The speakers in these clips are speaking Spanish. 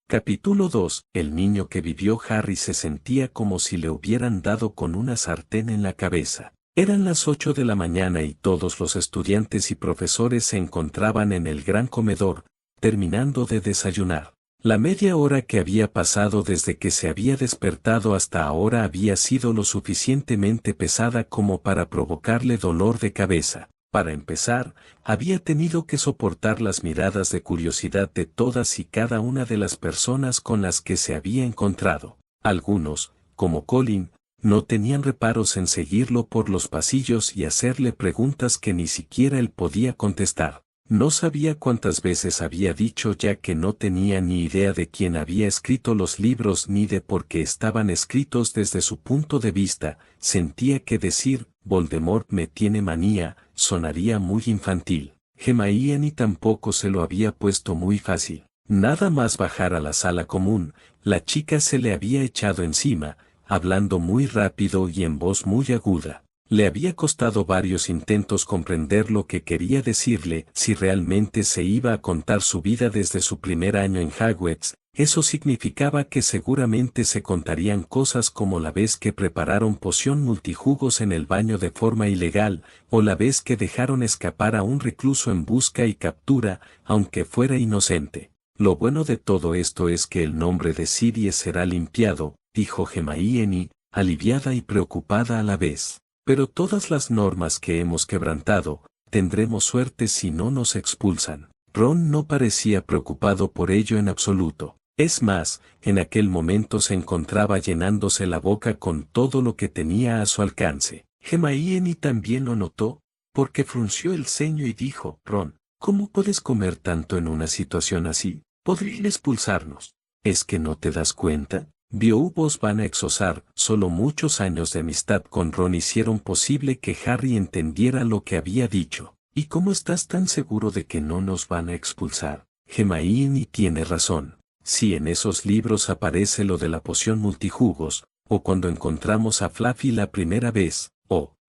Capítulo 2. El niño que vivió. Harry se sentía como si le hubieran dado con una sartén en la cabeza. Eran las 8 de la mañana y todos los estudiantes y profesores se encontraban en el gran comedor, terminando de desayunar. La media hora que había pasado desde que se había despertado hasta ahora había sido lo suficientemente pesada como para provocarle dolor de cabeza. Para empezar, había tenido que soportar las miradas de curiosidad de todas y cada una de las personas con las que se había encontrado. Algunos, como Colin, no tenían reparos en seguirlo por los pasillos y hacerle preguntas que ni siquiera él podía contestar. No sabía cuántas veces había dicho ya que no tenía ni idea de quién había escrito los libros ni de por qué estaban escritos desde su punto de vista. Sentía que decir, Voldemort me tiene manía, sonaría muy infantil. Hermione tampoco se lo había puesto muy fácil. Nada más bajar a la sala común, la chica se le había echado encima, hablando muy rápido y en voz muy aguda. Le había costado varios intentos comprender lo que quería decirle. Si realmente se iba a contar su vida desde su primer año en Hogwarts, eso significaba que seguramente se contarían cosas como la vez que prepararon poción multijugos en el baño de forma ilegal, o la vez que dejaron escapar a un recluso en busca y captura, aunque fuera inocente. Lo bueno de todo esto es que el nombre de Sirius será limpiado, dijo Hermione, aliviada y preocupada a la vez. Pero todas las normas que hemos quebrantado, tendremos suerte si no nos expulsan. Ron no parecía preocupado por ello en absoluto. Es más, en aquel momento se encontraba llenándose la boca con todo lo que tenía a su alcance. Hermione también lo notó, porque frunció el ceño y dijo, Ron, ¿cómo puedes comer tanto en una situación así? Podrían expulsarnos. ¿Es que no te das cuenta? Vos van a exosar. Solo muchos años de amistad con Ron hicieron posible que Harry entendiera lo que había dicho. ¿Y cómo estás tan seguro de que no nos van a expulsar? Hermione tiene razón. Si en esos libros aparece lo de la poción multijugos, o cuando encontramos a Fluffy la primera vez,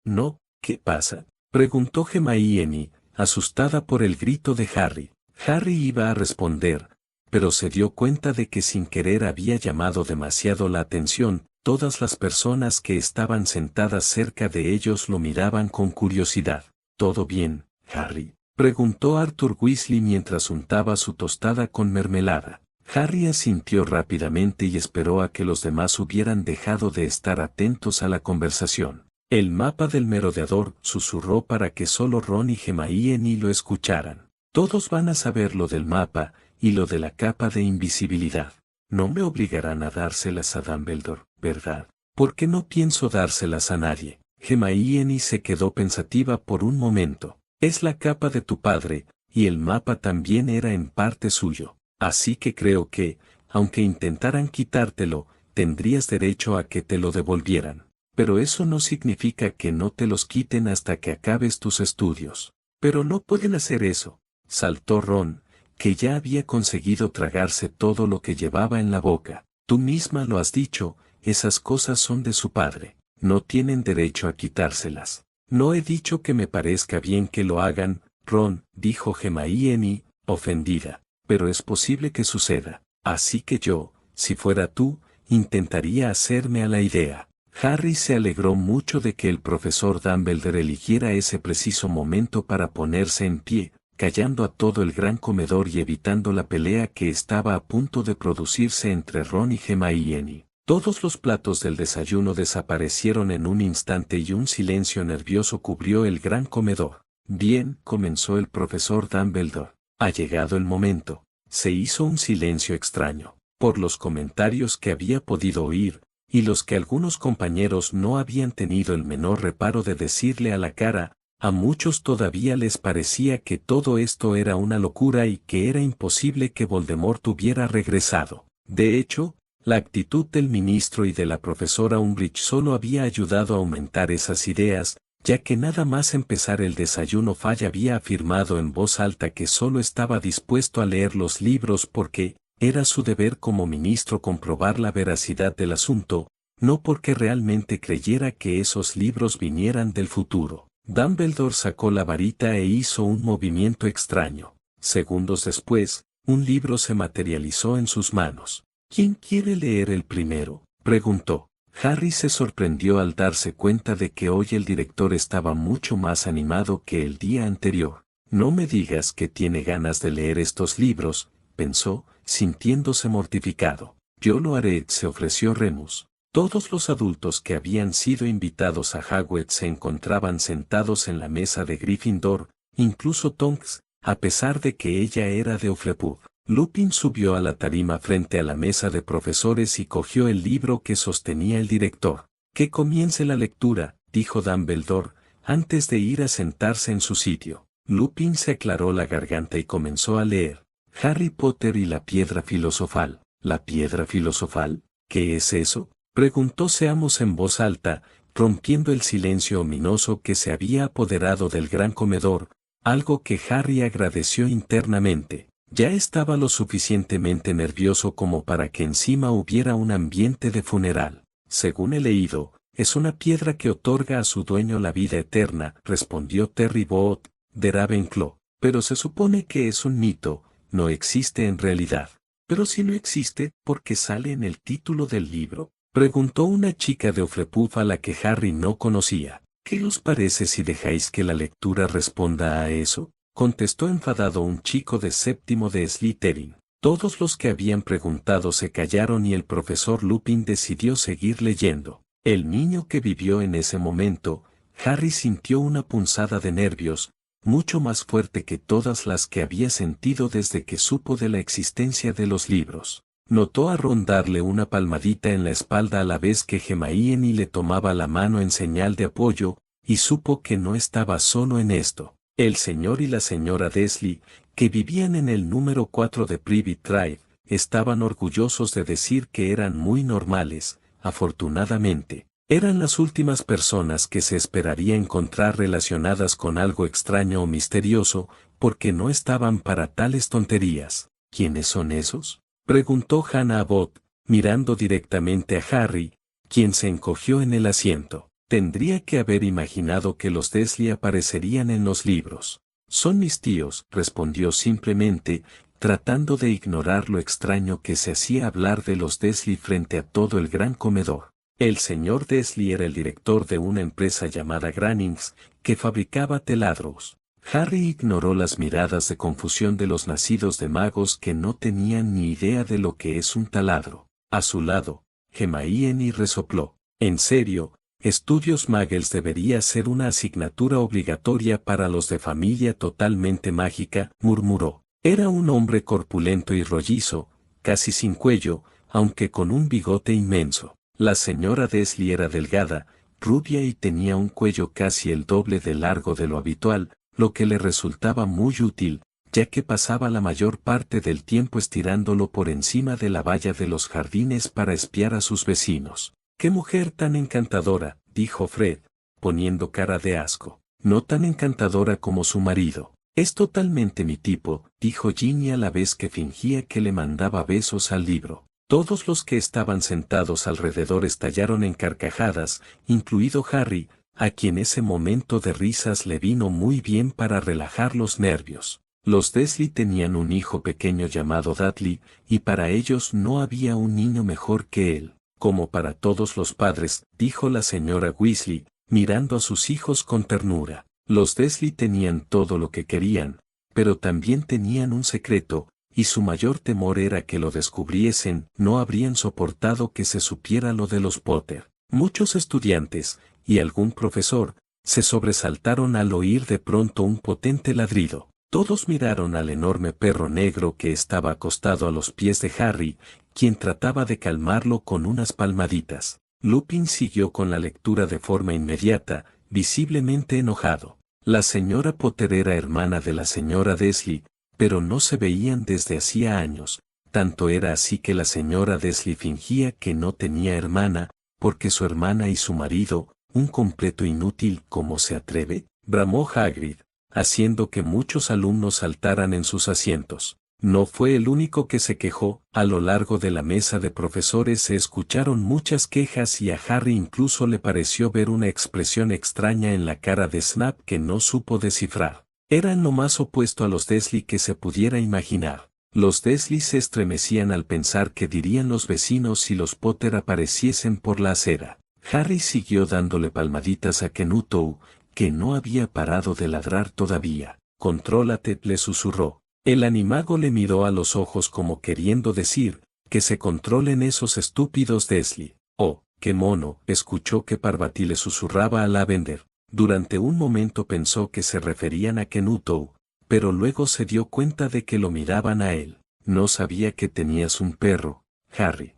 no, ¿qué pasa? Preguntó Hermione, asustada por el grito de Harry. Harry iba a responder, pero se dio cuenta de que sin querer había llamado demasiado la atención. Todas las personas que estaban sentadas cerca de ellos lo miraban con curiosidad. ¿Todo bien, Harry? Preguntó Arthur Weasley mientras untaba su tostada con mermelada. Harry asintió rápidamente y esperó a que los demás hubieran dejado de estar atentos a la conversación. El mapa del merodeador, susurró para que solo Ron y Hermione lo escucharan. Todos van a saber lo del mapa, y lo de la capa de invisibilidad. No me obligarán a dárselas a Dumbledore, ¿verdad? ¿Por qué no pienso dárselas a nadie? Hermione se quedó pensativa por un momento. Es la capa de tu padre, y el mapa también era en parte suyo. Así que creo que, aunque intentaran quitártelo, tendrías derecho a que te lo devolvieran. Pero eso no significa que no te los quiten hasta que acabes tus estudios. Pero no pueden hacer eso, saltó Ron, que ya había conseguido tragarse todo lo que llevaba en la boca. Tú misma lo has dicho, esas cosas son de su padre. No tienen derecho a quitárselas. No he dicho que me parezca bien que lo hagan, Ron, dijo Hermione, ofendida. Pero es posible que suceda. Así que yo, si fuera tú, intentaría hacerme a la idea. Harry se alegró mucho de que el profesor Dumbledore eligiera ese preciso momento para ponerse en pie, callando a todo el gran comedor y evitando la pelea que estaba a punto de producirse entre Ron y Hermione. Todos los platos del desayuno desaparecieron en un instante y un silencio nervioso cubrió el gran comedor. Bien, comenzó el profesor Dumbledore. Ha llegado el momento. Se hizo un silencio extraño, por los comentarios que había podido oír, y los que algunos compañeros no habían tenido el menor reparo de decirle a la cara. A muchos todavía les parecía que todo esto era una locura y que era imposible que Voldemort hubiera regresado. De hecho, la actitud del ministro y de la profesora Umbridge solo había ayudado a aumentar esas ideas, ya que nada más empezar el desayuno Fudge había afirmado en voz alta que solo estaba dispuesto a leer los libros porque era su deber como ministro comprobar la veracidad del asunto, no porque realmente creyera que esos libros vinieran del futuro. Dumbledore sacó la varita e hizo un movimiento extraño. Segundos después, un libro se materializó en sus manos. ¿Quién quiere leer el primero?, preguntó. Harry se sorprendió al darse cuenta de que hoy el director estaba mucho más animado que el día anterior. No me digas que tiene ganas de leer estos libros, pensó, sintiéndose mortificado. Yo lo haré, se ofreció Remus. Todos los adultos que habían sido invitados a Hogwarts se encontraban sentados en la mesa de Gryffindor, incluso Tonks, a pesar de que ella era de Hufflepuff. Lupin subió a la tarima frente a la mesa de profesores y cogió el libro que sostenía el director. Que comience la lectura, dijo Dumbledore, antes de ir a sentarse en su sitio. Lupin se aclaró la garganta y comenzó a leer. Harry Potter y la piedra filosofal. ¿La piedra filosofal? ¿Qué es eso?, preguntó Seamus en voz alta, rompiendo el silencio ominoso que se había apoderado del gran comedor, algo que Harry agradeció internamente. Ya estaba lo suficientemente nervioso como para que encima hubiera un ambiente de funeral. Según he leído, es una piedra que otorga a su dueño la vida eterna, respondió Terry Boot, de Ravenclaw. Pero se supone que es un mito, no existe en realidad. Pero si no existe, ¿por qué sale en el título del libro?, preguntó una chica de Hufflepuff a la que Harry no conocía. ¿Qué os parece si dejáis que la lectura responda a eso?, contestó enfadado un chico de séptimo de Slytherin. Todos los que habían preguntado se callaron y el profesor Lupin decidió seguir leyendo. El niño que vivió en ese momento, Harry sintió una punzada de nervios, mucho más fuerte que todas las que había sentido desde que supo de la existencia de los libros. Notó a Ron darle una palmadita en la espalda a la vez que Hermione le tomaba la mano en señal de apoyo, y supo que no estaba solo en esto. El señor y la señora Dursley, que vivían en el número 4 de Privet Drive, estaban orgullosos de decir que eran muy normales. Afortunadamente, eran las últimas personas que se esperaría encontrar relacionadas con algo extraño o misterioso, porque no estaban para tales tonterías. ¿Quiénes son esos?, preguntó Hannah Abbott, mirando directamente a Harry, quien se encogió en el asiento. Tendría que haber imaginado que los Dursley aparecerían en los libros. Son mis tíos, respondió simplemente, tratando de ignorar lo extraño que se hacía hablar de los Dursley frente a todo el gran comedor. El señor Dursley era el director de una empresa llamada Grannings, que fabricaba taladros. Harry ignoró las miradas de confusión de los nacidos de magos que no tenían ni idea de lo que es un taladro. A su lado, Hermione resopló. En serio, Estudios Muggles debería ser una asignatura obligatoria para los de familia totalmente mágica, murmuró. Era un hombre corpulento y rollizo, casi sin cuello, aunque con un bigote inmenso. La señora Dursley era delgada, rubia y tenía un cuello casi el doble de largo de lo habitual, lo que le resultaba muy útil, ya que pasaba la mayor parte del tiempo estirándolo por encima de la valla de los jardines para espiar a sus vecinos. «¡Qué mujer tan encantadora!», dijo Fred, poniendo cara de asco. «No tan encantadora como su marido». «Es totalmente mi tipo», dijo Ginny a la vez que fingía que le mandaba besos al libro. Todos los que estaban sentados alrededor estallaron en carcajadas, incluido Harry, a quien ese momento de risas le vino muy bien para relajar los nervios. Los Dursley tenían un hijo pequeño llamado Dudley, y para ellos no había un niño mejor que él. «Como para todos los padres», dijo la señora Weasley, mirando a sus hijos con ternura. Los Dursley tenían todo lo que querían, pero también tenían un secreto, y su mayor temor era que lo descubriesen. No habrían soportado que se supiera lo de los Potter. Muchos estudiantes, y algún profesor, se sobresaltaron al oír de pronto un potente ladrido. Todos miraron al enorme perro negro que estaba acostado a los pies de Harry, quien trataba de calmarlo con unas palmaditas. Lupin siguió con la lectura de forma inmediata, visiblemente enojado. La señora Potter era hermana de la señora Dursley, pero no se veían desde hacía años. Tanto era así que la señora Dursley fingía que no tenía hermana, porque su hermana y su marido, un completo inútil. ¿Cómo se atreve?, bramó Hagrid, haciendo que muchos alumnos saltaran en sus asientos. No fue el único que se quejó. A lo largo de la mesa de profesores se escucharon muchas quejas y a Harry incluso le pareció ver una expresión extraña en la cara de Snap que no supo descifrar. Eran lo más opuesto a los Dursley que se pudiera imaginar. Los Dursley se estremecían al pensar qué dirían los vecinos si los Potter apareciesen por la acera. Harry siguió dándole palmaditas a Kenuttou, que no había parado de ladrar todavía. «Contrólate», le susurró. El animago le miró a los ojos como queriendo decir, que se controlen esos estúpidos Dursley. «Oh, qué mono», escuchó que Parvati le susurraba a Lavender. Durante un momento pensó que se referían a Kenuttou, pero luego se dio cuenta de que lo miraban a él. «No sabía que tenías un perro, Harry».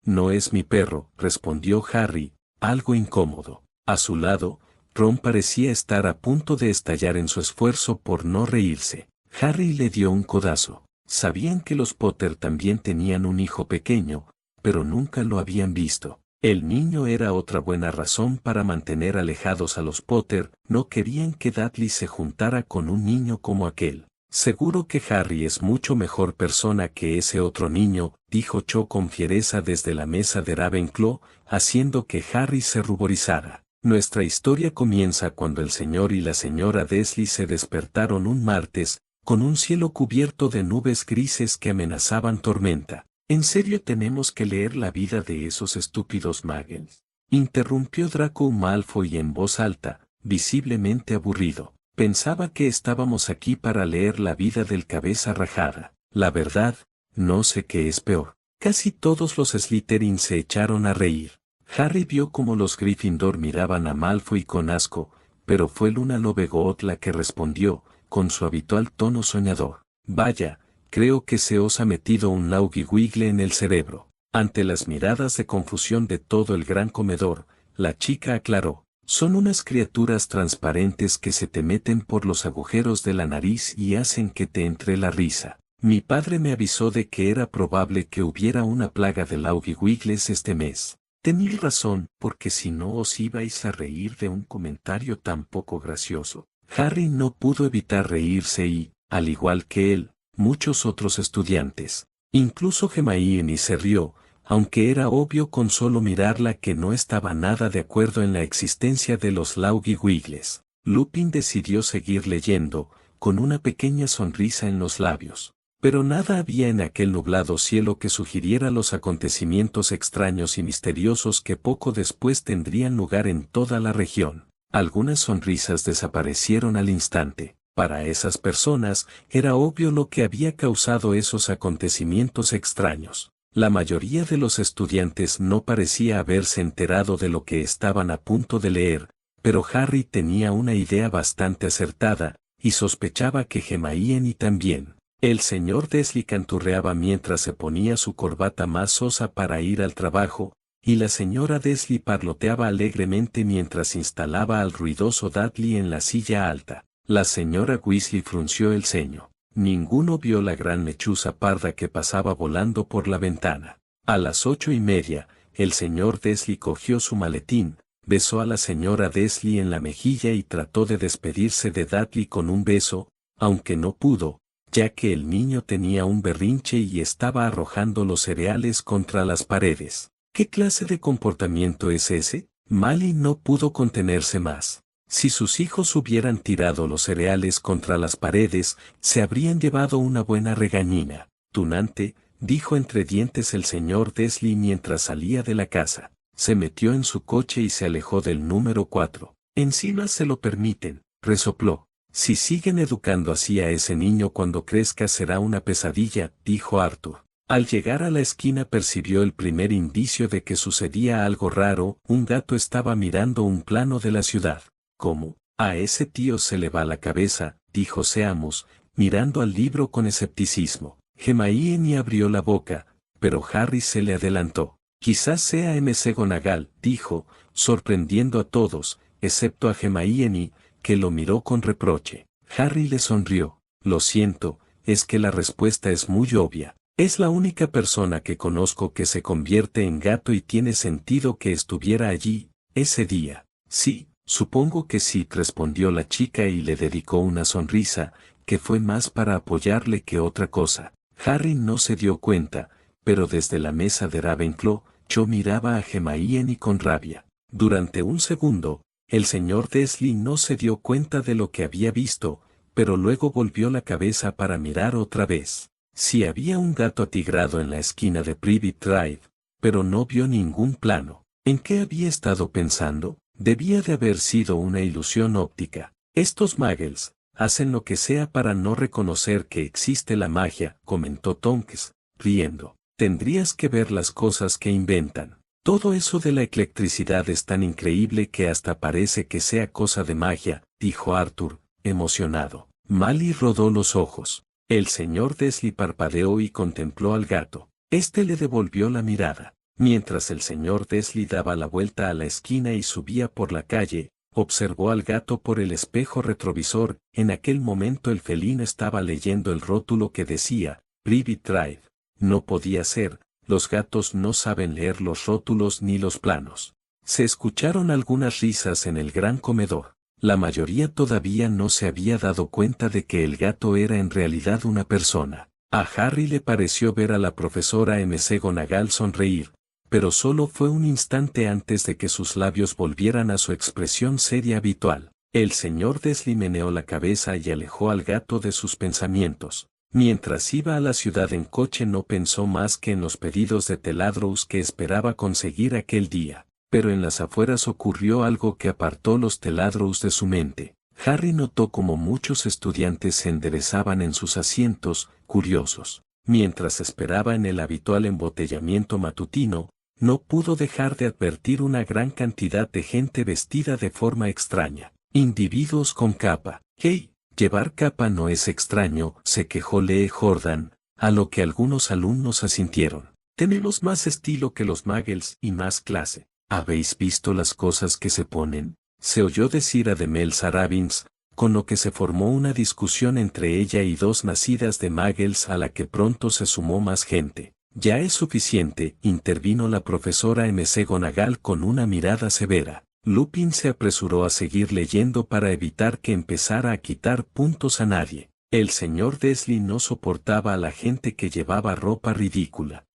No es mi perro», respondió Harry, algo incómodo. A su lado, Ron parecía estar a punto de estallar en su esfuerzo por no reírse. Harry le dio un codazo. Sabían que los Potter también tenían un hijo pequeño, pero nunca lo habían visto. El niño era otra buena razón para mantener alejados a los Potter, no querían que Dudley se juntara con un niño como aquel. «Seguro que Harry es mucho mejor persona que ese otro niño», dijo Cho con fiereza desde la mesa de Ravenclaw, haciendo que Harry se ruborizara. Nuestra historia comienza cuando el señor y la señora Dursley se despertaron un martes, con un cielo cubierto de nubes grises que amenazaban tormenta. «¿En serio tenemos que leer la vida de esos estúpidos muggles?», interrumpió Draco Malfoy en voz alta, visiblemente aburrido. «Pensaba que estábamos aquí para leer la vida del cabeza rajada. La verdad, no sé qué es peor». Casi todos los Slytherin se echaron a reír. Harry vio cómo los Gryffindor miraban a Malfoy con asco, pero fue Luna Lovegood la que respondió, con su habitual tono soñador. «Vaya, creo que se os ha metido un Laughy-Wiggle en el cerebro». Ante las miradas de confusión de todo el gran comedor, la chica aclaró: «Son unas criaturas transparentes que se te meten por los agujeros de la nariz y hacen que te entre la risa. Mi padre me avisó de que era probable que hubiera una plaga de Laughy-Wiggles este mes. Tenéis razón, porque si no os ibais a reír de un comentario tan poco gracioso». Harry no pudo evitar reírse y, al igual que él, muchos otros estudiantes. Incluso Hermione se rió, aunque era obvio con solo mirarla que no estaba nada de acuerdo en la existencia de los Laughy-Wiggles. Lupin decidió seguir leyendo, con una pequeña sonrisa en los labios. Pero nada había en aquel nublado cielo que sugiriera los acontecimientos extraños y misteriosos que poco después tendrían lugar en toda la región. Algunas sonrisas desaparecieron al instante. Para esas personas, era obvio lo que había causado esos acontecimientos extraños. La mayoría de los estudiantes no parecía haberse enterado de lo que estaban a punto de leer, pero Harry tenía una idea bastante acertada, y sospechaba que Hermione también. El señor Dursley canturreaba mientras se ponía su corbata más sosa para ir al trabajo, y la señora Dursley parloteaba alegremente mientras instalaba al ruidoso Dudley en la silla alta. La señora Weasley frunció el ceño. Ninguno vio la gran lechuza parda que pasaba volando por la ventana. A las 8:30, el señor Dursley cogió su maletín, besó a la señora Dursley en la mejilla y trató de despedirse de Dudley con un beso, aunque no pudo, ya que el niño tenía un berrinche y estaba arrojando los cereales contra las paredes. ¿Qué clase de comportamiento es ese? Mally no pudo contenerse más. Si sus hijos hubieran tirado los cereales contra las paredes, se habrían llevado una buena regañina. «Tunante», dijo entre dientes el señor Dursley mientras salía de la casa. Se metió en su coche y se alejó del número 4. «Encima se lo permiten», resopló. «Si siguen educando así a ese niño cuando crezca será una pesadilla», dijo Arthur. Al llegar a la esquina percibió el primer indicio de que sucedía algo raro. Un gato estaba mirando un plano de la ciudad. «¿Cómo? A ese tío se le va la cabeza», dijo Seamus, mirando al libro con escepticismo. Hermione abrió la boca, pero Harry se le adelantó. «Quizás sea McGonagall», dijo, sorprendiendo a todos, excepto a Hermione, que lo miró con reproche. Harry le sonrió. «Lo siento, es que la respuesta es muy obvia. Es la única persona que conozco que se convierte en gato y tiene sentido que estuviera allí, ese día». «Sí, supongo que sí», respondió la chica y le dedicó una sonrisa, que fue más para apoyarle que otra cosa. Harry no se dio cuenta, pero desde la mesa de Ravenclaw, Cho miraba a Hermione con rabia. Durante un segundo, el señor Dursley no se dio cuenta de lo que había visto, pero luego volvió la cabeza para mirar otra vez. Sí había un gato atigrado en la esquina de Private Drive, pero no vio ningún plano. ¿En qué había estado pensando? Debía de haber sido una ilusión óptica. Estos muggles hacen lo que sea para no reconocer que existe la magia, comentó Tonks, riendo. Tendrías que ver las cosas que inventan. Todo eso de la electricidad es tan increíble que hasta parece que sea cosa de magia, dijo Arthur, emocionado. Mally rodó los ojos. El señor Desley parpadeó y contempló al gato. Este le devolvió la mirada. Mientras el señor Desley daba la vuelta a la esquina y subía por la calle, observó al gato por el espejo retrovisor. En aquel momento el felino estaba leyendo el rótulo que decía, Private Drive. No podía ser, los gatos no saben leer los rótulos ni los planos. Se escucharon algunas risas en el gran comedor. La mayoría todavía no se había dado cuenta de que el gato era en realidad una persona. A Harry le pareció ver a la profesora McGonagall sonreír, pero solo fue un instante antes de que sus labios volvieran a su expresión seria habitual. El señor Desley meneó la cabeza y alejó al gato de sus pensamientos. Mientras iba a la ciudad en coche no pensó más que en los pedidos de Teladrous que esperaba conseguir aquel día. Pero en las afueras ocurrió algo que apartó los Teladrous de su mente. Harry notó como muchos estudiantes se enderezaban en sus asientos, curiosos. Mientras esperaba en el habitual embotellamiento matutino, no pudo dejar de advertir una gran cantidad de gente vestida de forma extraña. Individuos con capa. «Hey, llevar capa no es extraño», se quejó Lee Jordan, a lo que algunos alumnos asintieron. «Tenemos más estilo que los muggles y más clase». «¿Habéis visto las cosas que se ponen?», se oyó decir a Demelza Robbins, con lo que se formó una discusión entre ella y dos nacidas de muggles a la que pronto se sumó más gente. «Ya es suficiente», intervino la profesora McGonagall con una mirada severa. Lupin se apresuró a seguir leyendo para evitar que empezara a quitar puntos a nadie. El señor Desley no soportaba a la gente que llevaba ropa ridícula.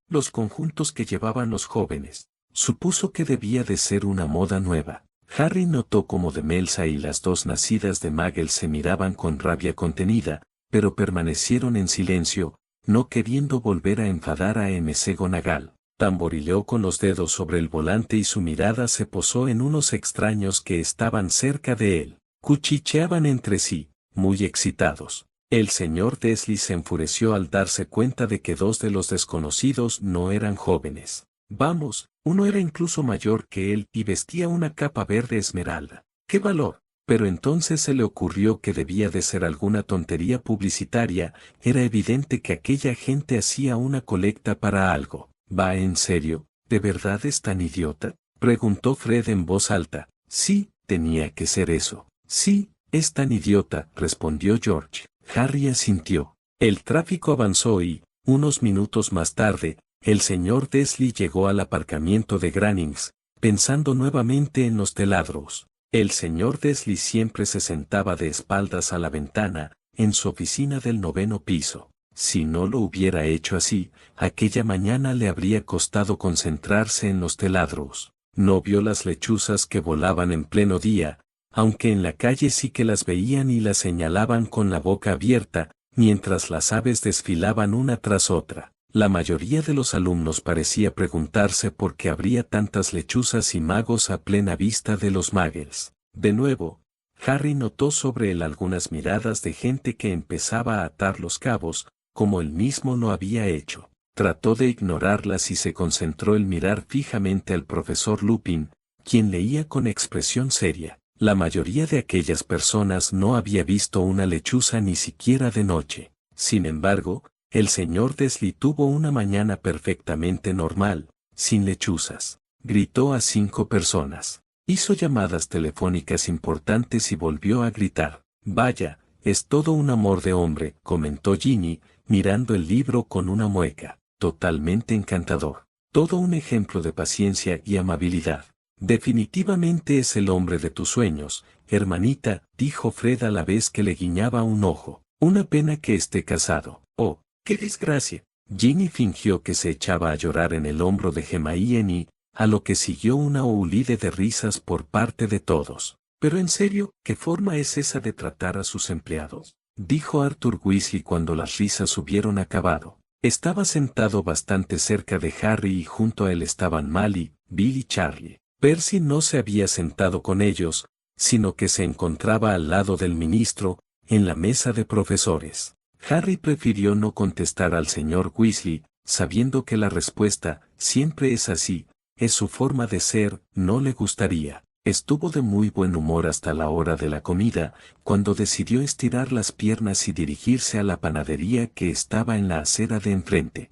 Los conjuntos que llevaban los jóvenes. Supuso que debía de ser una moda nueva. Harry notó cómo Demelza y las dos nacidas de Muggle se miraban con rabia contenida, pero permanecieron en silencio, no queriendo volver a enfadar a McGonagall. Tamborileó con los dedos sobre el volante y su mirada se posó en unos extraños que estaban cerca de él. Cuchicheaban entre sí, muy excitados. El señor Desley se enfureció al darse cuenta de que dos de los desconocidos no eran jóvenes. Vamos, uno era incluso mayor que él y vestía una capa verde esmeralda. ¡Qué valor! Pero entonces se le ocurrió que debía de ser alguna tontería publicitaria. Era evidente que aquella gente hacía una colecta para algo. «¿Va en serio? ¿De verdad es tan idiota?», preguntó Fred en voz alta. «Sí, tenía que ser eso». «Sí, es tan idiota», respondió George. Harry asintió. El tráfico avanzó y, unos minutos más tarde, el señor Desley llegó al aparcamiento de Grannings, pensando nuevamente en los Teladrous. El señor Desley siempre se sentaba de espaldas a la ventana, en su oficina del 9º piso. Si no lo hubiera hecho así, aquella mañana le habría costado concentrarse en los Teladrous. No vio las lechuzas que volaban en pleno día, aunque en la calle sí que las veían y las señalaban con la boca abierta, mientras las aves desfilaban una tras otra. La mayoría de los alumnos parecía preguntarse por qué habría tantas lechuzas y magos a plena vista de los muggles. De nuevo, Harry notó sobre él algunas miradas de gente que empezaba a atar los cabos, como él mismo lo había hecho. Trató de ignorarlas y se concentró en mirar fijamente al profesor Lupin, quien leía con expresión seria. La mayoría de aquellas personas no había visto una lechuza ni siquiera de noche. Sin embargo, el señor Desley tuvo una mañana perfectamente normal, sin lechuzas. Gritó a 5 personas. Hizo llamadas telefónicas importantes y volvió a gritar. «Vaya, es todo un amor de hombre», comentó Ginny, mirando el libro con una mueca. «Totalmente encantador. Todo un ejemplo de paciencia y amabilidad. Definitivamente es el hombre de tus sueños, hermanita», dijo Fred a la vez que le guiñaba un ojo. «Una pena que esté casado». «Oh, qué desgracia». Ginny fingió que se echaba a llorar en el hombro de Hermione, a lo que siguió una oulide de risas por parte de todos. «Pero en serio, ¿qué forma es esa de tratar a sus empleados? dijo Arthur Weasley cuando las risas hubieron acabado. Estaba sentado bastante cerca de Harry y junto a él estaban Molly, Bill y Charlie. Percy no se había sentado con ellos, sino que se encontraba al lado del ministro, en la mesa de profesores. Harry prefirió no contestar al señor Weasley, sabiendo que la respuesta, siempre es así, es su forma de ser, no le gustaría. Estuvo de muy buen humor hasta la hora de la comida, cuando decidió estirar las piernas y dirigirse a la panadería que estaba en la acera de enfrente.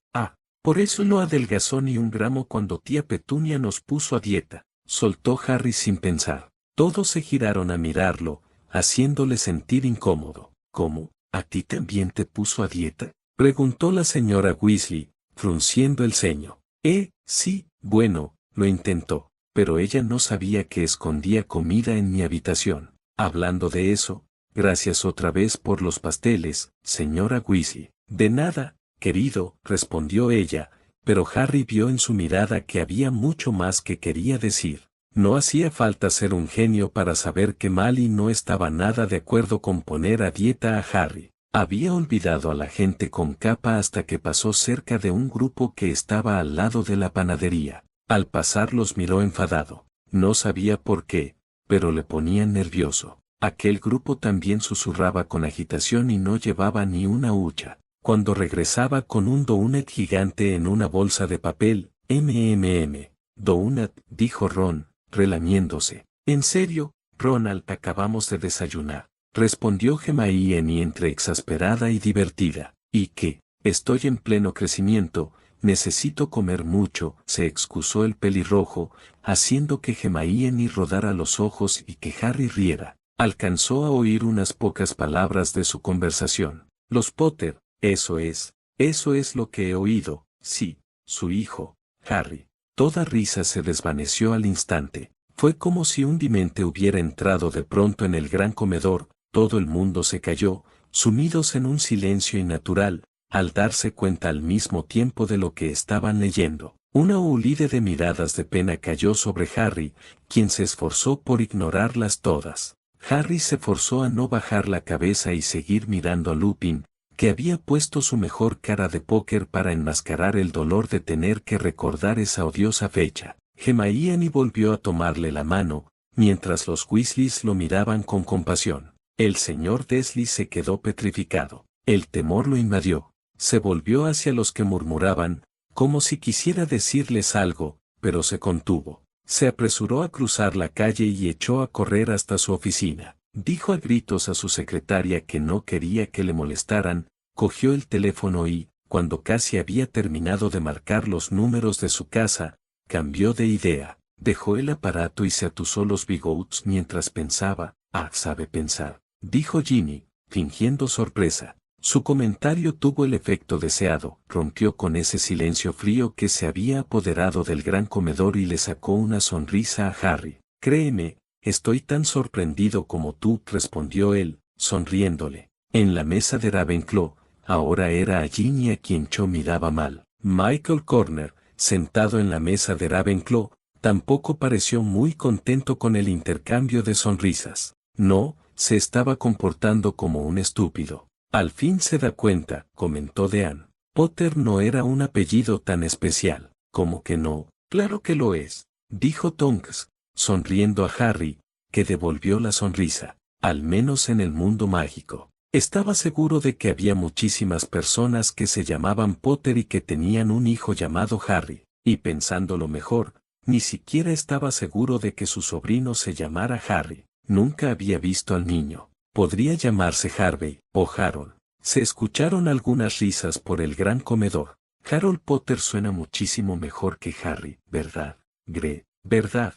Por eso no adelgazó ni un gramo cuando tía Petunia nos puso a dieta, soltó Harry sin pensar. Todos se giraron a mirarlo, haciéndole sentir incómodo. ¿Cómo? ¿A ti también te puso a dieta?, preguntó la señora Weasley, frunciendo el ceño. Sí, bueno, lo intentó, pero ella no sabía que escondía comida en mi habitación. Hablando de eso, gracias otra vez por los pasteles, señora Weasley. De nada, querido, respondió ella, pero Harry vio en su mirada que había mucho más que quería decir. No hacía falta ser un genio para saber que Molly no estaba nada de acuerdo con poner a dieta a Harry. Había olvidado a la gente con capa hasta que pasó cerca de un grupo que estaba al lado de la panadería. Al pasar los miró enfadado. No sabía por qué, pero le ponían nervioso. Aquel grupo también susurraba con agitación y no llevaba ni una hucha. Cuando regresaba con un donut gigante en una bolsa de papel, Donut, dijo Ron, relamiéndose. ¿En serio, Ronald? Acabamos de desayunar, respondió Hermione entre exasperada y divertida. ¿Y qué? Estoy en pleno crecimiento, necesito comer mucho, se excusó el pelirrojo, haciendo que Hermione rodara los ojos y que Harry riera. Alcanzó a oír unas pocas palabras de su conversación. Los Potter, eso es lo que he oído, sí, su hijo, Harry. Toda risa se desvaneció al instante. Fue como si un demente hubiera entrado de pronto en el gran comedor, todo el mundo se calló, sumidos en un silencio innatural, al darse cuenta al mismo tiempo de lo que estaban leyendo. Una oleada de miradas de pena cayó sobre Harry, quien se esforzó por ignorarlas todas. Harry se forzó a no bajar la cabeza y seguir mirando a Lupin, que había puesto su mejor cara de póker para enmascarar el dolor de tener que recordar esa odiosa fecha. Hermione volvió a tomarle la mano, mientras los Weasleys lo miraban con compasión. El señor Dursley se quedó petrificado. El temor lo invadió. Se volvió hacia los que murmuraban, como si quisiera decirles algo, pero se contuvo. Se apresuró a cruzar la calle y echó a correr hasta su oficina. Dijo a gritos a su secretaria que no quería que le molestaran, cogió el teléfono y, cuando casi había terminado de marcar los números de su casa, cambió de idea. Dejó el aparato y se atusó los bigotes mientras pensaba. Sabe pensar, dijo Ginny, fingiendo sorpresa. Su comentario tuvo el efecto deseado, rompió con ese silencio frío que se había apoderado del gran comedor y le sacó una sonrisa a Harry. Créeme, estoy tan sorprendido como tú, respondió él, sonriéndole. En la mesa de Ravenclaw, ahora era a Ginny a quien Cho miraba mal. Michael Corner, sentado en la mesa de Ravenclaw, tampoco pareció muy contento con el intercambio de sonrisas. No, se estaba comportando como un estúpido. Al fin se da cuenta, comentó Dean. Potter no era un apellido tan especial. ¿Cómo que no? Claro que lo es, dijo Tonks, sonriendo a Harry, que devolvió la sonrisa. Al menos en el mundo mágico. Estaba seguro de que había muchísimas personas que se llamaban Potter y que tenían un hijo llamado Harry, y pensándolo mejor, ni siquiera estaba seguro de que su sobrino se llamara Harry. Nunca había visto al niño. Podría llamarse Harvey o Harold. Se escucharon algunas risas por el gran comedor. Harold Potter suena muchísimo mejor que Harry, ¿verdad, Gre? ¿Verdad,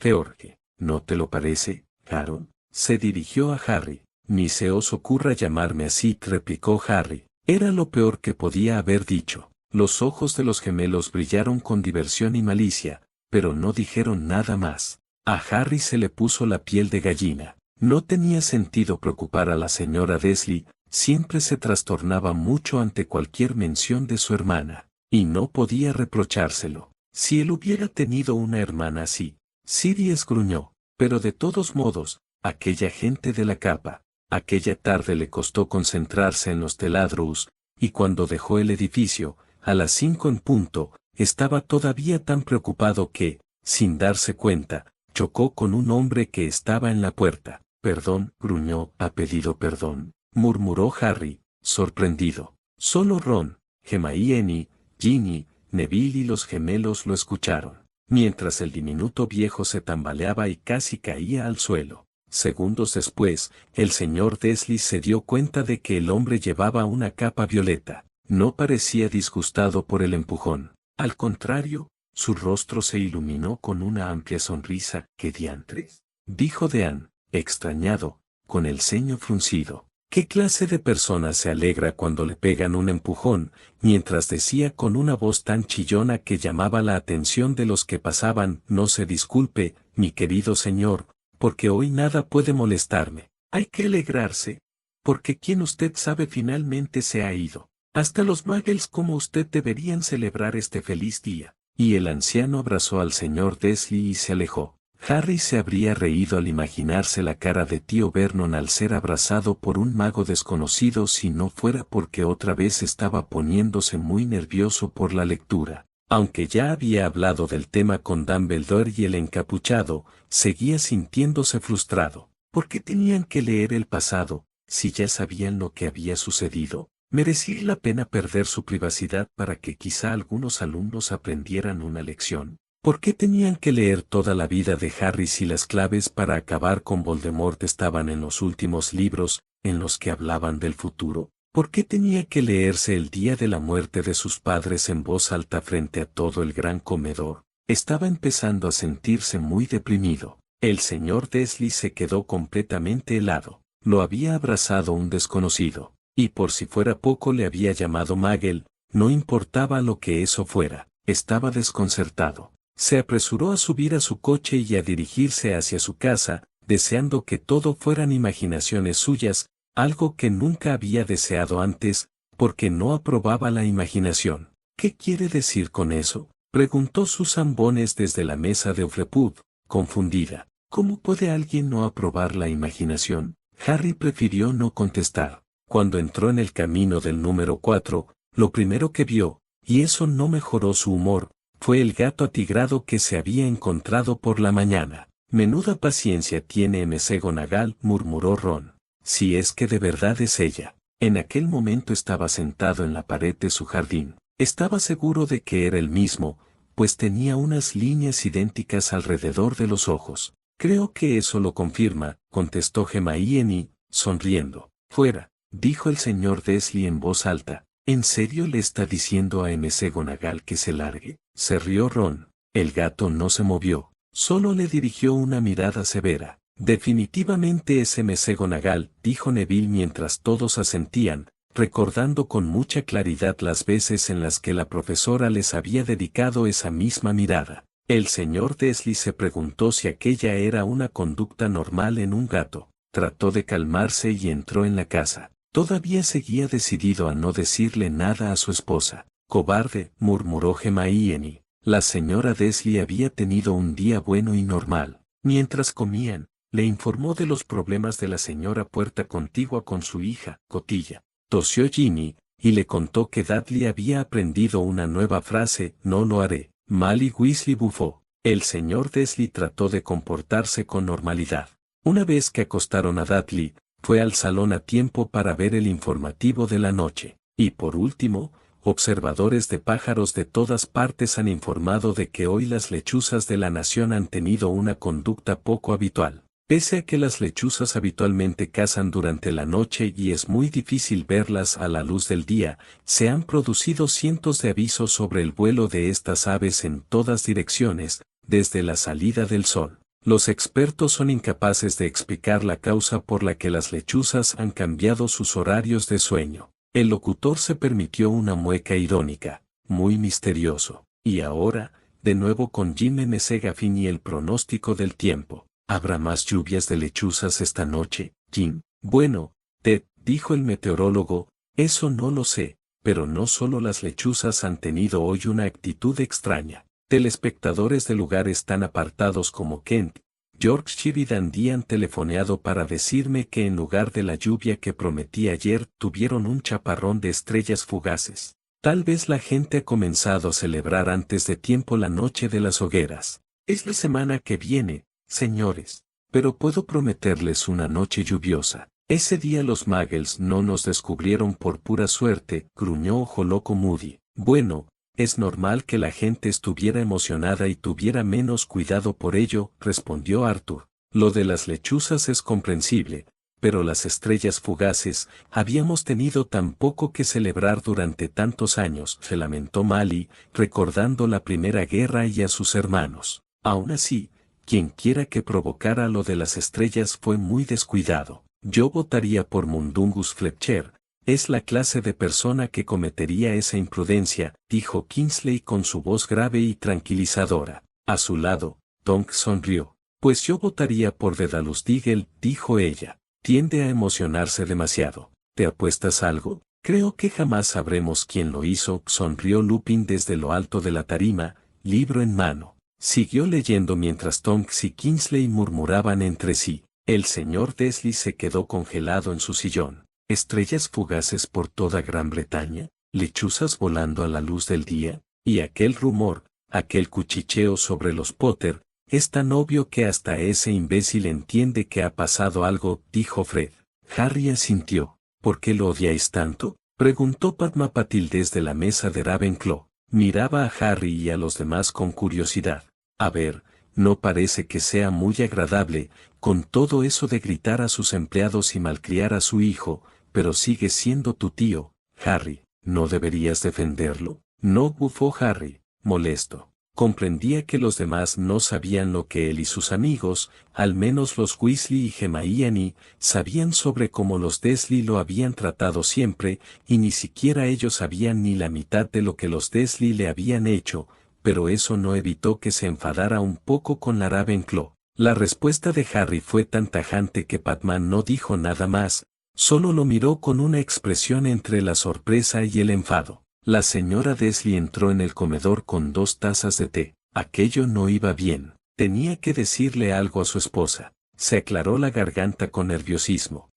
George? ¿No te lo parece, Harold? Se dirigió a Harry. Ni se os ocurra llamarme así, replicó Harry. Era lo peor que podía haber dicho. Los ojos de los gemelos brillaron con diversión y malicia, pero no dijeron nada más. A Harry se le puso la piel de gallina. No tenía sentido preocupar a la señora Dursley, siempre se trastornaba mucho ante cualquier mención de su hermana, y no podía reprochárselo. Si él hubiera tenido una hermana así, Sirius gruñó, pero de todos modos, aquella gente de la capa, Aquella tarde le costó concentrarse en los teladrous, y cuando dejó el edificio, a las 5 en punto, estaba todavía tan preocupado que, sin darse cuenta, chocó con un hombre que estaba en la puerta. Perdón, gruñó, ha pedido perdón, murmuró Harry, sorprendido. Solo Ron, Hermione, Ginny, Neville y los gemelos lo escucharon, mientras el diminuto viejo se tambaleaba y casi caía al suelo. Segundos después, el señor Dursley se dio cuenta de que el hombre llevaba una capa violeta. No parecía disgustado por el empujón. Al contrario, su rostro se iluminó con una amplia sonrisa. ¿Qué diantres?, dijo Dean, extrañado, con el ceño fruncido. ¿Qué clase de persona se alegra cuando le pegan un empujón? Mientras decía con una voz tan chillona que llamaba la atención de los que pasaban. No se disculpe, mi querido señor, porque hoy nada puede molestarme. Hay que alegrarse, porque quien usted sabe finalmente se ha ido. Hasta los muggles como usted deberían celebrar este feliz día. Y el anciano abrazó al señor Dursley y se alejó. Harry se habría reído al imaginarse la cara de tío Vernon al ser abrazado por un mago desconocido si no fuera porque otra vez estaba poniéndose muy nervioso por la lectura. Aunque ya había hablado del tema con Dumbledore y el encapuchado, seguía sintiéndose frustrado. ¿Por qué tenían que leer el pasado, si ya sabían lo que había sucedido? ¿Merecía la pena perder su privacidad para que quizá algunos alumnos aprendieran una lección? ¿Por qué tenían que leer toda la vida de Harry si las claves para acabar con Voldemort estaban en los últimos libros, en los que hablaban del futuro? ¿Por qué tenía que leerse el día de la muerte de sus padres en voz alta frente a todo el gran comedor? Estaba empezando a sentirse muy deprimido. El señor Dursley se quedó completamente helado. Lo había abrazado un desconocido, y por si fuera poco le había llamado Muggle. No importaba lo que eso fuera, estaba desconcertado. Se apresuró a subir a su coche y a dirigirse hacia su casa, deseando que todo fueran imaginaciones suyas, algo que nunca había deseado antes, porque no aprobaba la imaginación. ¿Qué quiere decir con eso?, preguntó Susan Bones desde la mesa de Hufflepuff, confundida. ¿Cómo puede alguien no aprobar la imaginación? Harry prefirió no contestar. Cuando entró en el camino del número 4, lo primero que vio, y eso no mejoró su humor, fue el gato atigrado que se había encontrado por la mañana. Menuda paciencia tiene McGonagall, murmuró Ron. Si es que de verdad es ella. En aquel momento estaba sentado en la pared de su jardín. Estaba seguro de que era el mismo, pues tenía unas líneas idénticas alrededor de los ojos. Creo que eso lo confirma, contestó Hermione, sonriendo. Fuera, dijo el señor Dursley en voz alta. ¿En serio le está diciendo a McGonagall que se largue? Se rió Ron. El gato no se movió, solo le dirigió una mirada severa. Definitivamente es McGonagall, dijo Neville mientras todos asentían, recordando con mucha claridad las veces en las que la profesora les había dedicado esa misma mirada. El señor Dursley se preguntó si aquella era una conducta normal en un gato. Trató de calmarse y entró en la casa. Todavía seguía decidido a no decirle nada a su esposa. Cobarde, murmuró Hermione. La señora Dursley había tenido un día bueno y normal. Mientras comían, le informó de los problemas de la señora puerta contigua con su hija, Cotilla. Tosió Ginny, y le contó que Dudley había aprendido una nueva frase, no lo haré. Molly Weasley bufó. El señor Dursley trató de comportarse con normalidad. Una vez que acostaron a Dudley, fue al salón a tiempo para ver el informativo de la noche. Y por último, observadores de pájaros de todas partes han informado de que hoy las lechuzas de la nación han tenido una conducta poco habitual. Pese a que las lechuzas habitualmente cazan durante la noche y es muy difícil verlas a la luz del día, se han producido cientos de avisos sobre el vuelo de estas aves en todas direcciones, desde la salida del sol. Los expertos son incapaces de explicar la causa por la que las lechuzas han cambiado sus horarios de sueño. El locutor se permitió una mueca irónica, muy misterioso. Y ahora, de nuevo con Jim McGuffin y el pronóstico del tiempo. ¿Habrá más lluvias de lechuzas esta noche, Jim? Bueno, Ted, dijo el meteorólogo, eso no lo sé, pero no solo las lechuzas han tenido hoy una actitud extraña. Telespectadores de lugares tan apartados como Kent, Yorkshire y Dundee han telefoneado para decirme que en lugar de la lluvia que prometí ayer, tuvieron un chaparrón de estrellas fugaces. Tal vez la gente ha comenzado a celebrar antes de tiempo la noche de las hogueras. Es la semana que viene, señores. Pero puedo prometerles una noche lluviosa. Ese día los Muggles no nos descubrieron por pura suerte, gruñó Ojo Loco Moody. Bueno, es normal que la gente estuviera emocionada y tuviera menos cuidado por ello, respondió Arthur. Lo de las lechuzas es comprensible, pero las estrellas fugaces, habíamos tenido tan poco que celebrar durante tantos años, se lamentó Mally, recordando la Primera Guerra y a sus hermanos. Aún así, quien quiera que provocara lo de las estrellas fue muy descuidado. Yo votaría por Mundungus Fletcher. Es la clase de persona que cometería esa imprudencia, dijo Kingsley con su voz grave y tranquilizadora. A su lado, Tonks sonrió. Pues yo votaría por Dedalus Diggle, dijo ella. Tiende a emocionarse demasiado. ¿Te apuestas algo? Creo que jamás sabremos quién lo hizo, sonrió Lupin desde lo alto de la tarima, libro en mano. Siguió leyendo mientras Tonks y Kingsley murmuraban entre sí. El señor Desley se quedó congelado en su sillón. Estrellas fugaces por toda Gran Bretaña, lechuzas volando a la luz del día, y aquel rumor, aquel cuchicheo sobre los Potter, es tan obvio que hasta ese imbécil entiende que ha pasado algo, dijo Fred. Harry asintió. ¿Por qué lo odiáis tanto? Preguntó Padma Patil desde la mesa de Ravenclaw. Miraba a Harry y a los demás con curiosidad. A ver, no parece que sea muy agradable, con todo eso de gritar a sus empleados y malcriar a su hijo, pero sigue siendo tu tío, Harry, ¿no deberías defenderlo? No, bufó Harry, molesto. Comprendía que los demás no sabían lo que él y sus amigos, al menos los Weasley y Hermione, sabían sobre cómo los Dursley lo habían tratado siempre, y ni siquiera ellos sabían ni la mitad de lo que los Dursley le habían hecho, pero eso no evitó que se enfadara un poco con la Ravenclaw. La respuesta de Harry fue tan tajante que Padma no dijo nada más, solo lo miró con una expresión entre la sorpresa y el enfado. La señora Dursley entró en el comedor con 2 tazas de té. Aquello no iba bien. Tenía que decirle algo a su esposa. Se aclaró la garganta con nerviosismo.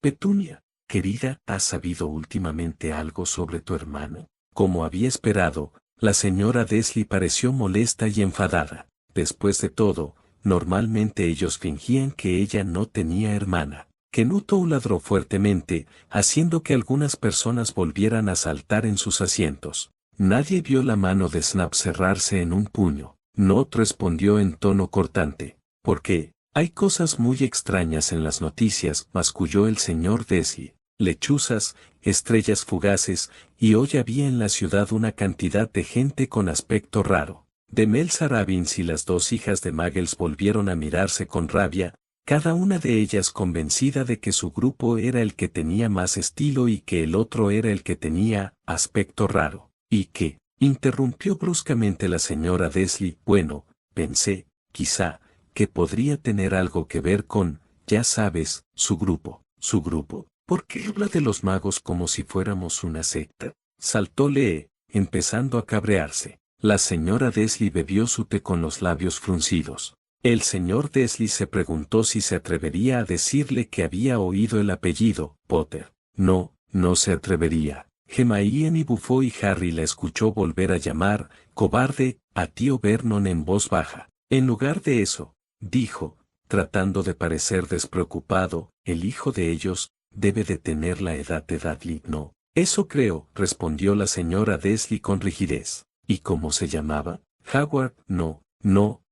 Petunia, querida, ¿has sabido últimamente algo sobre tu hermana? Como había esperado, la señora Dursley pareció molesta y enfadada. Después de todo, normalmente ellos fingían que ella no tenía hermana. Kenuto ladró fuertemente, haciendo que algunas personas volvieran a saltar en sus asientos. Nadie vio la mano de Snap cerrarse en un puño. Not respondió en tono cortante. ¿Por qué? Hay cosas muy extrañas en las noticias, masculló el señor Dursley. Lechuzas, estrellas fugaces, y hoy había en la ciudad una cantidad de gente con aspecto raro. Demelza Rabbins y las 2 hijas de Muggles volvieron a mirarse con rabia, cada una de ellas convencida de que su grupo era el que tenía más estilo y que el otro era el que tenía aspecto raro. ¿Y qué? Interrumpió bruscamente la señora Dursley. Bueno, pensé, quizá, que podría tener algo que ver con, ya sabes, su grupo. ¿Su grupo? ¿Por qué habla de los magos como si fuéramos una secta? Saltó Lee, empezando a cabrearse. La señora Dursley bebió su té con los labios fruncidos. El señor Dursley se preguntó si se atrevería a decirle que había oído el apellido, Potter. No, no se atrevería. Hermione bufó y Harry la escuchó volver a llamar, cobarde, a tío Vernon en voz baja. En lugar de eso, dijo, tratando de parecer despreocupado, el hijo de ellos, debe de tener la edad de Dudley, ¿no? Eso creo, respondió la señora Dursley con rigidez. ¿Y cómo se llamaba? Howard, no,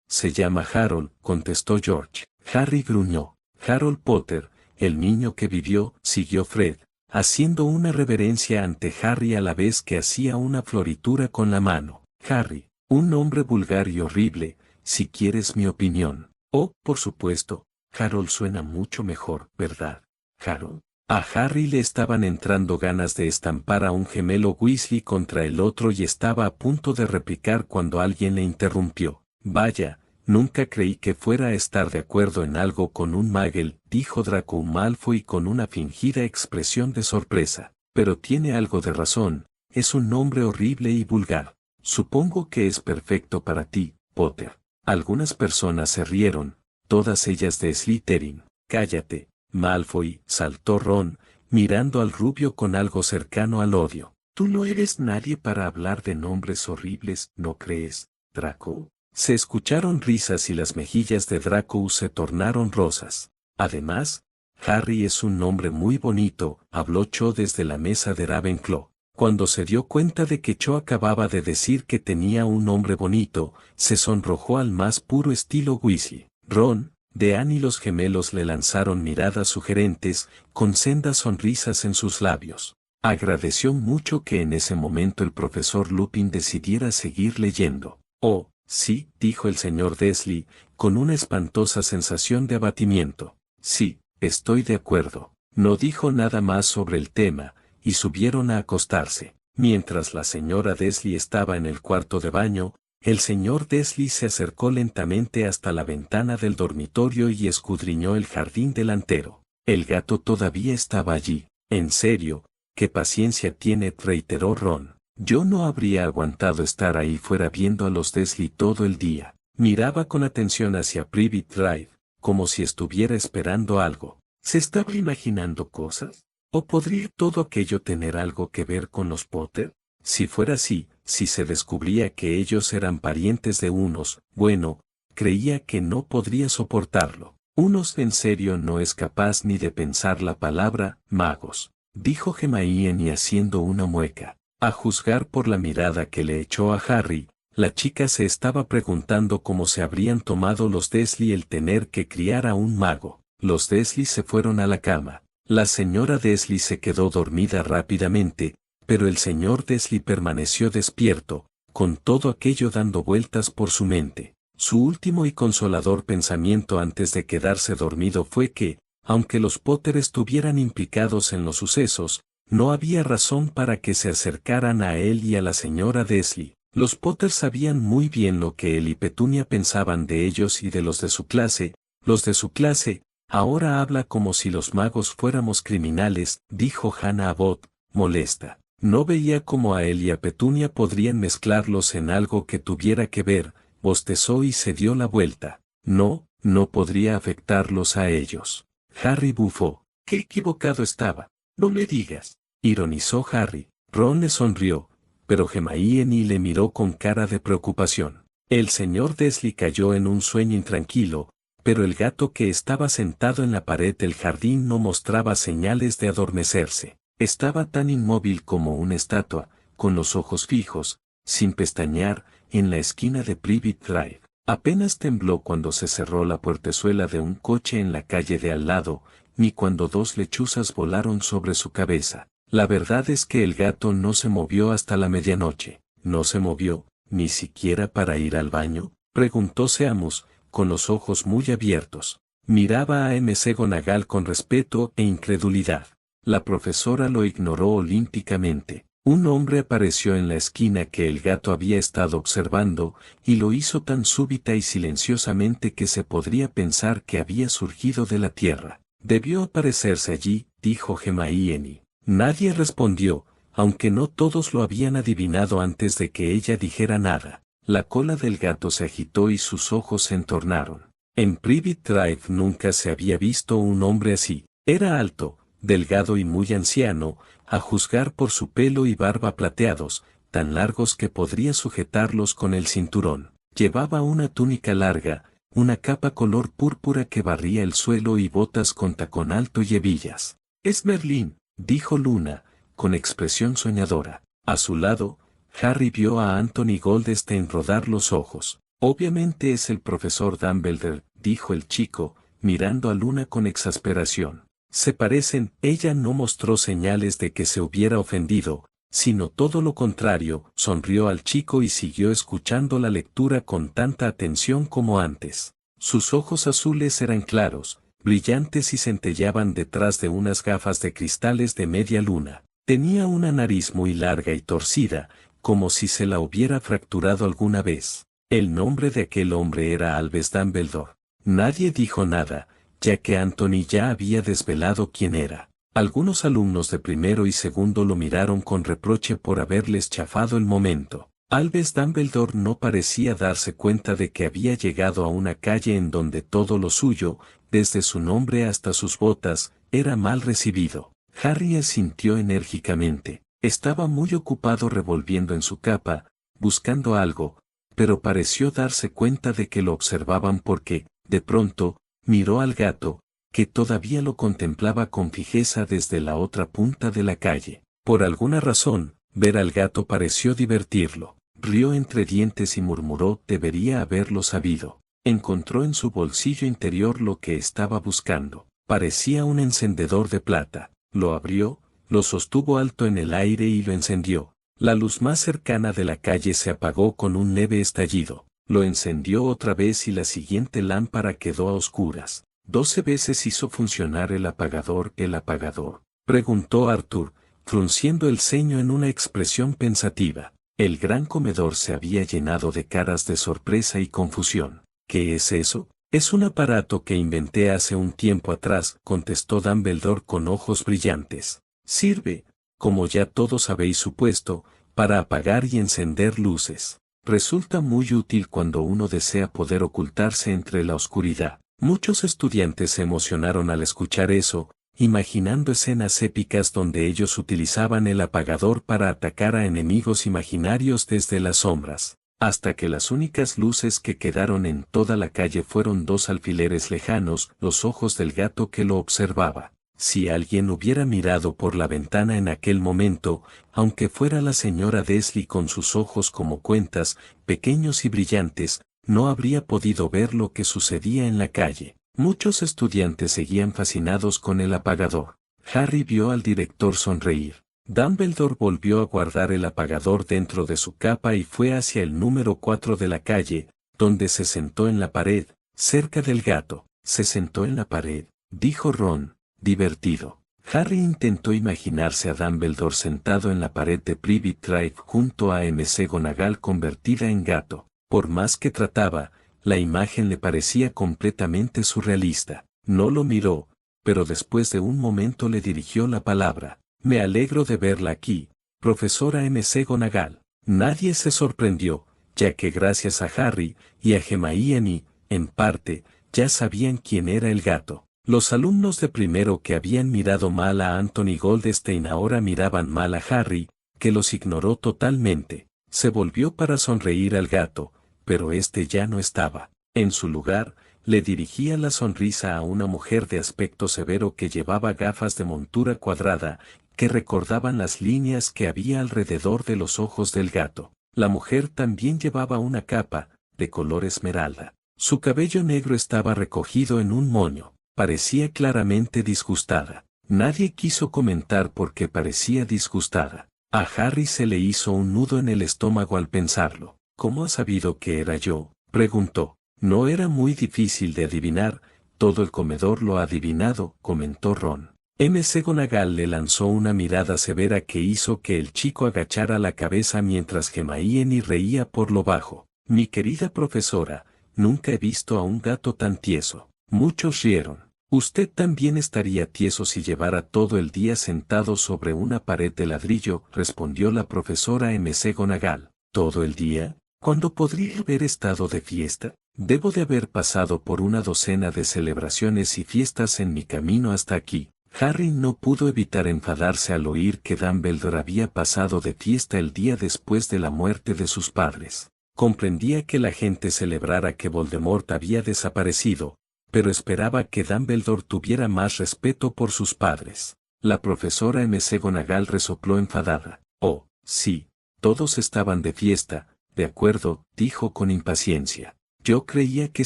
se llama Harold, contestó George. Harry gruñó. Harold Potter, el niño que vivió, siguió Fred, haciendo una reverencia ante Harry a la vez que hacía una floritura con la mano. Harry, un nombre vulgar y horrible, si quieres mi opinión. Oh, por supuesto, Harold suena mucho mejor, ¿verdad? Harold. A Harry le estaban entrando ganas de estampar a un gemelo Weasley contra el otro y estaba a punto de replicar cuando alguien le interrumpió. Vaya, nunca creí que fuera a estar de acuerdo en algo con un Muggle, dijo Draco Malfoy con una fingida expresión de sorpresa. Pero tiene algo de razón, es un nombre horrible y vulgar. Supongo que es perfecto para ti, Potter. Algunas personas se rieron, todas ellas de Slytherin. Cállate, Malfoy, saltó Ron, mirando al rubio con algo cercano al odio. Tú no eres nadie para hablar de nombres horribles, ¿no crees, Draco? Se escucharon risas y las mejillas de Draco se tornaron rosas. Además, Harry es un nombre muy bonito, habló Cho desde la mesa de Ravenclaw. Cuando se dio cuenta de que Cho acababa de decir que tenía un nombre bonito, se sonrojó al más puro estilo Weasley. Ron, Dean y los gemelos le lanzaron miradas sugerentes, con sendas sonrisas en sus labios. Agradeció mucho que en ese momento el profesor Lupin decidiera seguir leyendo. Oh, sí, dijo el señor Dursley, con una espantosa sensación de abatimiento. Sí, estoy de acuerdo. No dijo nada más sobre el tema, y subieron a acostarse. Mientras la señora Dursley estaba en el cuarto de baño, el señor Dursley se acercó lentamente hasta la ventana del dormitorio y escudriñó el jardín delantero. El gato todavía estaba allí. En serio, ¿qué paciencia tiene?, reiteró Ron. Yo no habría aguantado estar ahí fuera viendo a los Dursley todo el día. Miraba con atención hacia Privet Drive, como si estuviera esperando algo. ¿Se estaba imaginando cosas? ¿O podría todo aquello tener algo que ver con los Potter? Si fuera así, si se descubría que ellos eran parientes de unos, bueno, creía que no podría soportarlo. Unos en serio no es capaz ni de pensar la palabra magos, dijo Hermione haciendo una mueca. A juzgar por la mirada que le echó a Harry, la chica se estaba preguntando cómo se habrían tomado los Dursley el tener que criar a un mago. Los Dursley se fueron a la cama. La señora Dursley se quedó dormida rápidamente, pero el señor Dursley permaneció despierto, con todo aquello dando vueltas por su mente. Su último y consolador pensamiento antes de quedarse dormido fue que, aunque los Potter estuvieran implicados en los sucesos, no había razón para que se acercaran a él y a la señora Dursley. Los Potter sabían muy bien lo que él y Petunia pensaban de ellos y de los de su clase. Los de su clase, ahora habla como si los magos fuéramos criminales, dijo Hannah Abbott, molesta. No veía cómo a él y a Petunia podrían mezclarlos en algo que tuviera que ver, bostezó y se dio la vuelta. No, no podría afectarlos a ellos. Harry bufó. Qué equivocado estaba. No me digas, ironizó Harry. Ron le sonrió, pero Hermione le miró con cara de preocupación. El señor Dursley cayó en un sueño intranquilo, pero el gato que estaba sentado en la pared del jardín no mostraba señales de adormecerse. Estaba tan inmóvil como una estatua, con los ojos fijos, sin pestañear, en la esquina de Privet Drive. Apenas tembló cuando se cerró la puertezuela de un coche en la calle de al lado, ni cuando dos lechuzas volaron sobre su cabeza. La verdad es que el gato no se movió hasta la medianoche. ¿No se movió, ni siquiera para ir al baño?, preguntó Seamus, con los ojos muy abiertos. Miraba a McGonagall con respeto e incredulidad. La profesora lo ignoró olímpicamente. Un hombre apareció en la esquina que el gato había estado observando, y lo hizo tan súbita y silenciosamente que se podría pensar que había surgido de la tierra. Debió aparecerse allí, dijo Hermione. Nadie respondió, aunque no todos lo habían adivinado antes de que ella dijera nada. La cola del gato se agitó y sus ojos se entornaron. En Privet Drive nunca se había visto un hombre así. Era alto, delgado y muy anciano, a juzgar por su pelo y barba plateados, tan largos que podría sujetarlos con el cinturón. Llevaba una túnica larga, una capa color púrpura que barría el suelo y botas con tacón alto y hebillas. «Es Merlín», dijo Luna, con expresión soñadora. A su lado, Harry vio a Anthony Goldstein rodar los ojos. «Obviamente es el profesor Dumbledore», dijo el chico, mirando a Luna con exasperación. «Se parecen». Ella no mostró señales de que se hubiera ofendido, sino todo lo contrario, sonrió al chico y siguió escuchando la lectura con tanta atención como antes. Sus ojos azules eran claros, brillantes y centellaban detrás de unas gafas de cristales de media luna. Tenía una nariz muy larga y torcida, como si se la hubiera fracturado alguna vez. El nombre de aquel hombre era Albus Dumbledore. Nadie dijo nada, ya que Anthony ya había desvelado quién era. Algunos alumnos de primero y segundo lo miraron con reproche por haberles chafado el momento. Albus Dumbledore no parecía darse cuenta de que había llegado a una calle en donde todo lo suyo, desde su nombre hasta sus botas, era mal recibido. Harry asintió enérgicamente. Estaba muy ocupado revolviendo en su capa, buscando algo, pero pareció darse cuenta de que lo observaban porque, de pronto, miró al gato, que todavía lo contemplaba con fijeza desde la otra punta de la calle. Por alguna razón, ver al gato pareció divertirlo. Rió entre dientes y murmuró: debería haberlo sabido. Encontró en su bolsillo interior lo que estaba buscando. Parecía un encendedor de plata. Lo abrió, lo sostuvo alto en el aire y lo encendió. La luz más cercana de la calle se apagó con un leve estallido. Lo encendió otra vez y la siguiente lámpara quedó a oscuras. 12 veces hizo funcionar el apagador. ¿El apagador?, preguntó Arthur, frunciendo el ceño en una expresión pensativa. El gran comedor se había llenado de caras de sorpresa y confusión. ¿Qué es eso? Es un aparato que inventé hace un tiempo atrás, contestó Dumbledore con ojos brillantes. Sirve, como ya todos habéis supuesto, para apagar y encender luces. Resulta muy útil cuando uno desea poder ocultarse entre la oscuridad. Muchos estudiantes se emocionaron al escuchar eso, imaginando escenas épicas donde ellos utilizaban el apagador para atacar a enemigos imaginarios desde las sombras, hasta que las únicas luces que quedaron en toda la calle fueron 2 alfileres lejanos, los ojos del gato que lo observaba. Si alguien hubiera mirado por la ventana en aquel momento, aunque fuera la señora Dursley con sus ojos como cuentas, pequeños y brillantes, no habría podido ver lo que sucedía en la calle. Muchos estudiantes seguían fascinados con el apagador. Harry vio al director sonreír. Dumbledore volvió a guardar el apagador dentro de su capa y fue hacia el número 4 de la calle, donde se sentó en la pared, cerca del gato. Se sentó en la pared, dijo Ron, divertido. Harry intentó imaginarse a Dumbledore sentado en la pared de Privet Drive junto a McGonagall convertida en gato. Por más que trataba, la imagen le parecía completamente surrealista. No lo miró, pero después de un momento le dirigió la palabra. Me alegro de verla aquí, profesora McGonagall. Nadie se sorprendió, ya que gracias a Harry y a Hermione, en parte, ya sabían quién era el gato. Los alumnos de primero que habían mirado mal a Anthony Goldstein ahora miraban mal a Harry, que los ignoró totalmente. Se volvió para sonreír al gato, pero este ya no estaba. En su lugar, le dirigía la sonrisa a una mujer de aspecto severo que llevaba gafas de montura cuadrada, que recordaban las líneas que había alrededor de los ojos del gato. La mujer también llevaba una capa, de color esmeralda. Su cabello negro estaba recogido en un moño. Parecía claramente disgustada. Nadie quiso comentar por qué parecía disgustada. A Harry se le hizo un nudo en el estómago al pensarlo. ¿Cómo ha sabido que era yo?, preguntó. No era muy difícil de adivinar, todo el comedor lo ha adivinado, comentó Ron. McGonagall le lanzó una mirada severa que hizo que el chico agachara la cabeza mientras Hermione reía por lo bajo. Mi querida profesora, nunca he visto a un gato tan tieso. Muchos rieron. Usted también estaría tieso si llevara todo el día sentado sobre una pared de ladrillo, respondió la profesora McGonagall. ¿Todo el día? ¿Cuándo podría haber estado de fiesta? Debo de haber pasado por una docena de celebraciones y fiestas en mi camino hasta aquí. Harry no pudo evitar enfadarse al oír que Dumbledore había pasado de fiesta el día después de la muerte de sus padres. Comprendía que la gente celebrara que Voldemort había desaparecido, pero esperaba que Dumbledore tuviera más respeto por sus padres. La profesora McGonagall resopló enfadada. Oh, sí, todos estaban de fiesta, de acuerdo, dijo con impaciencia. Yo creía que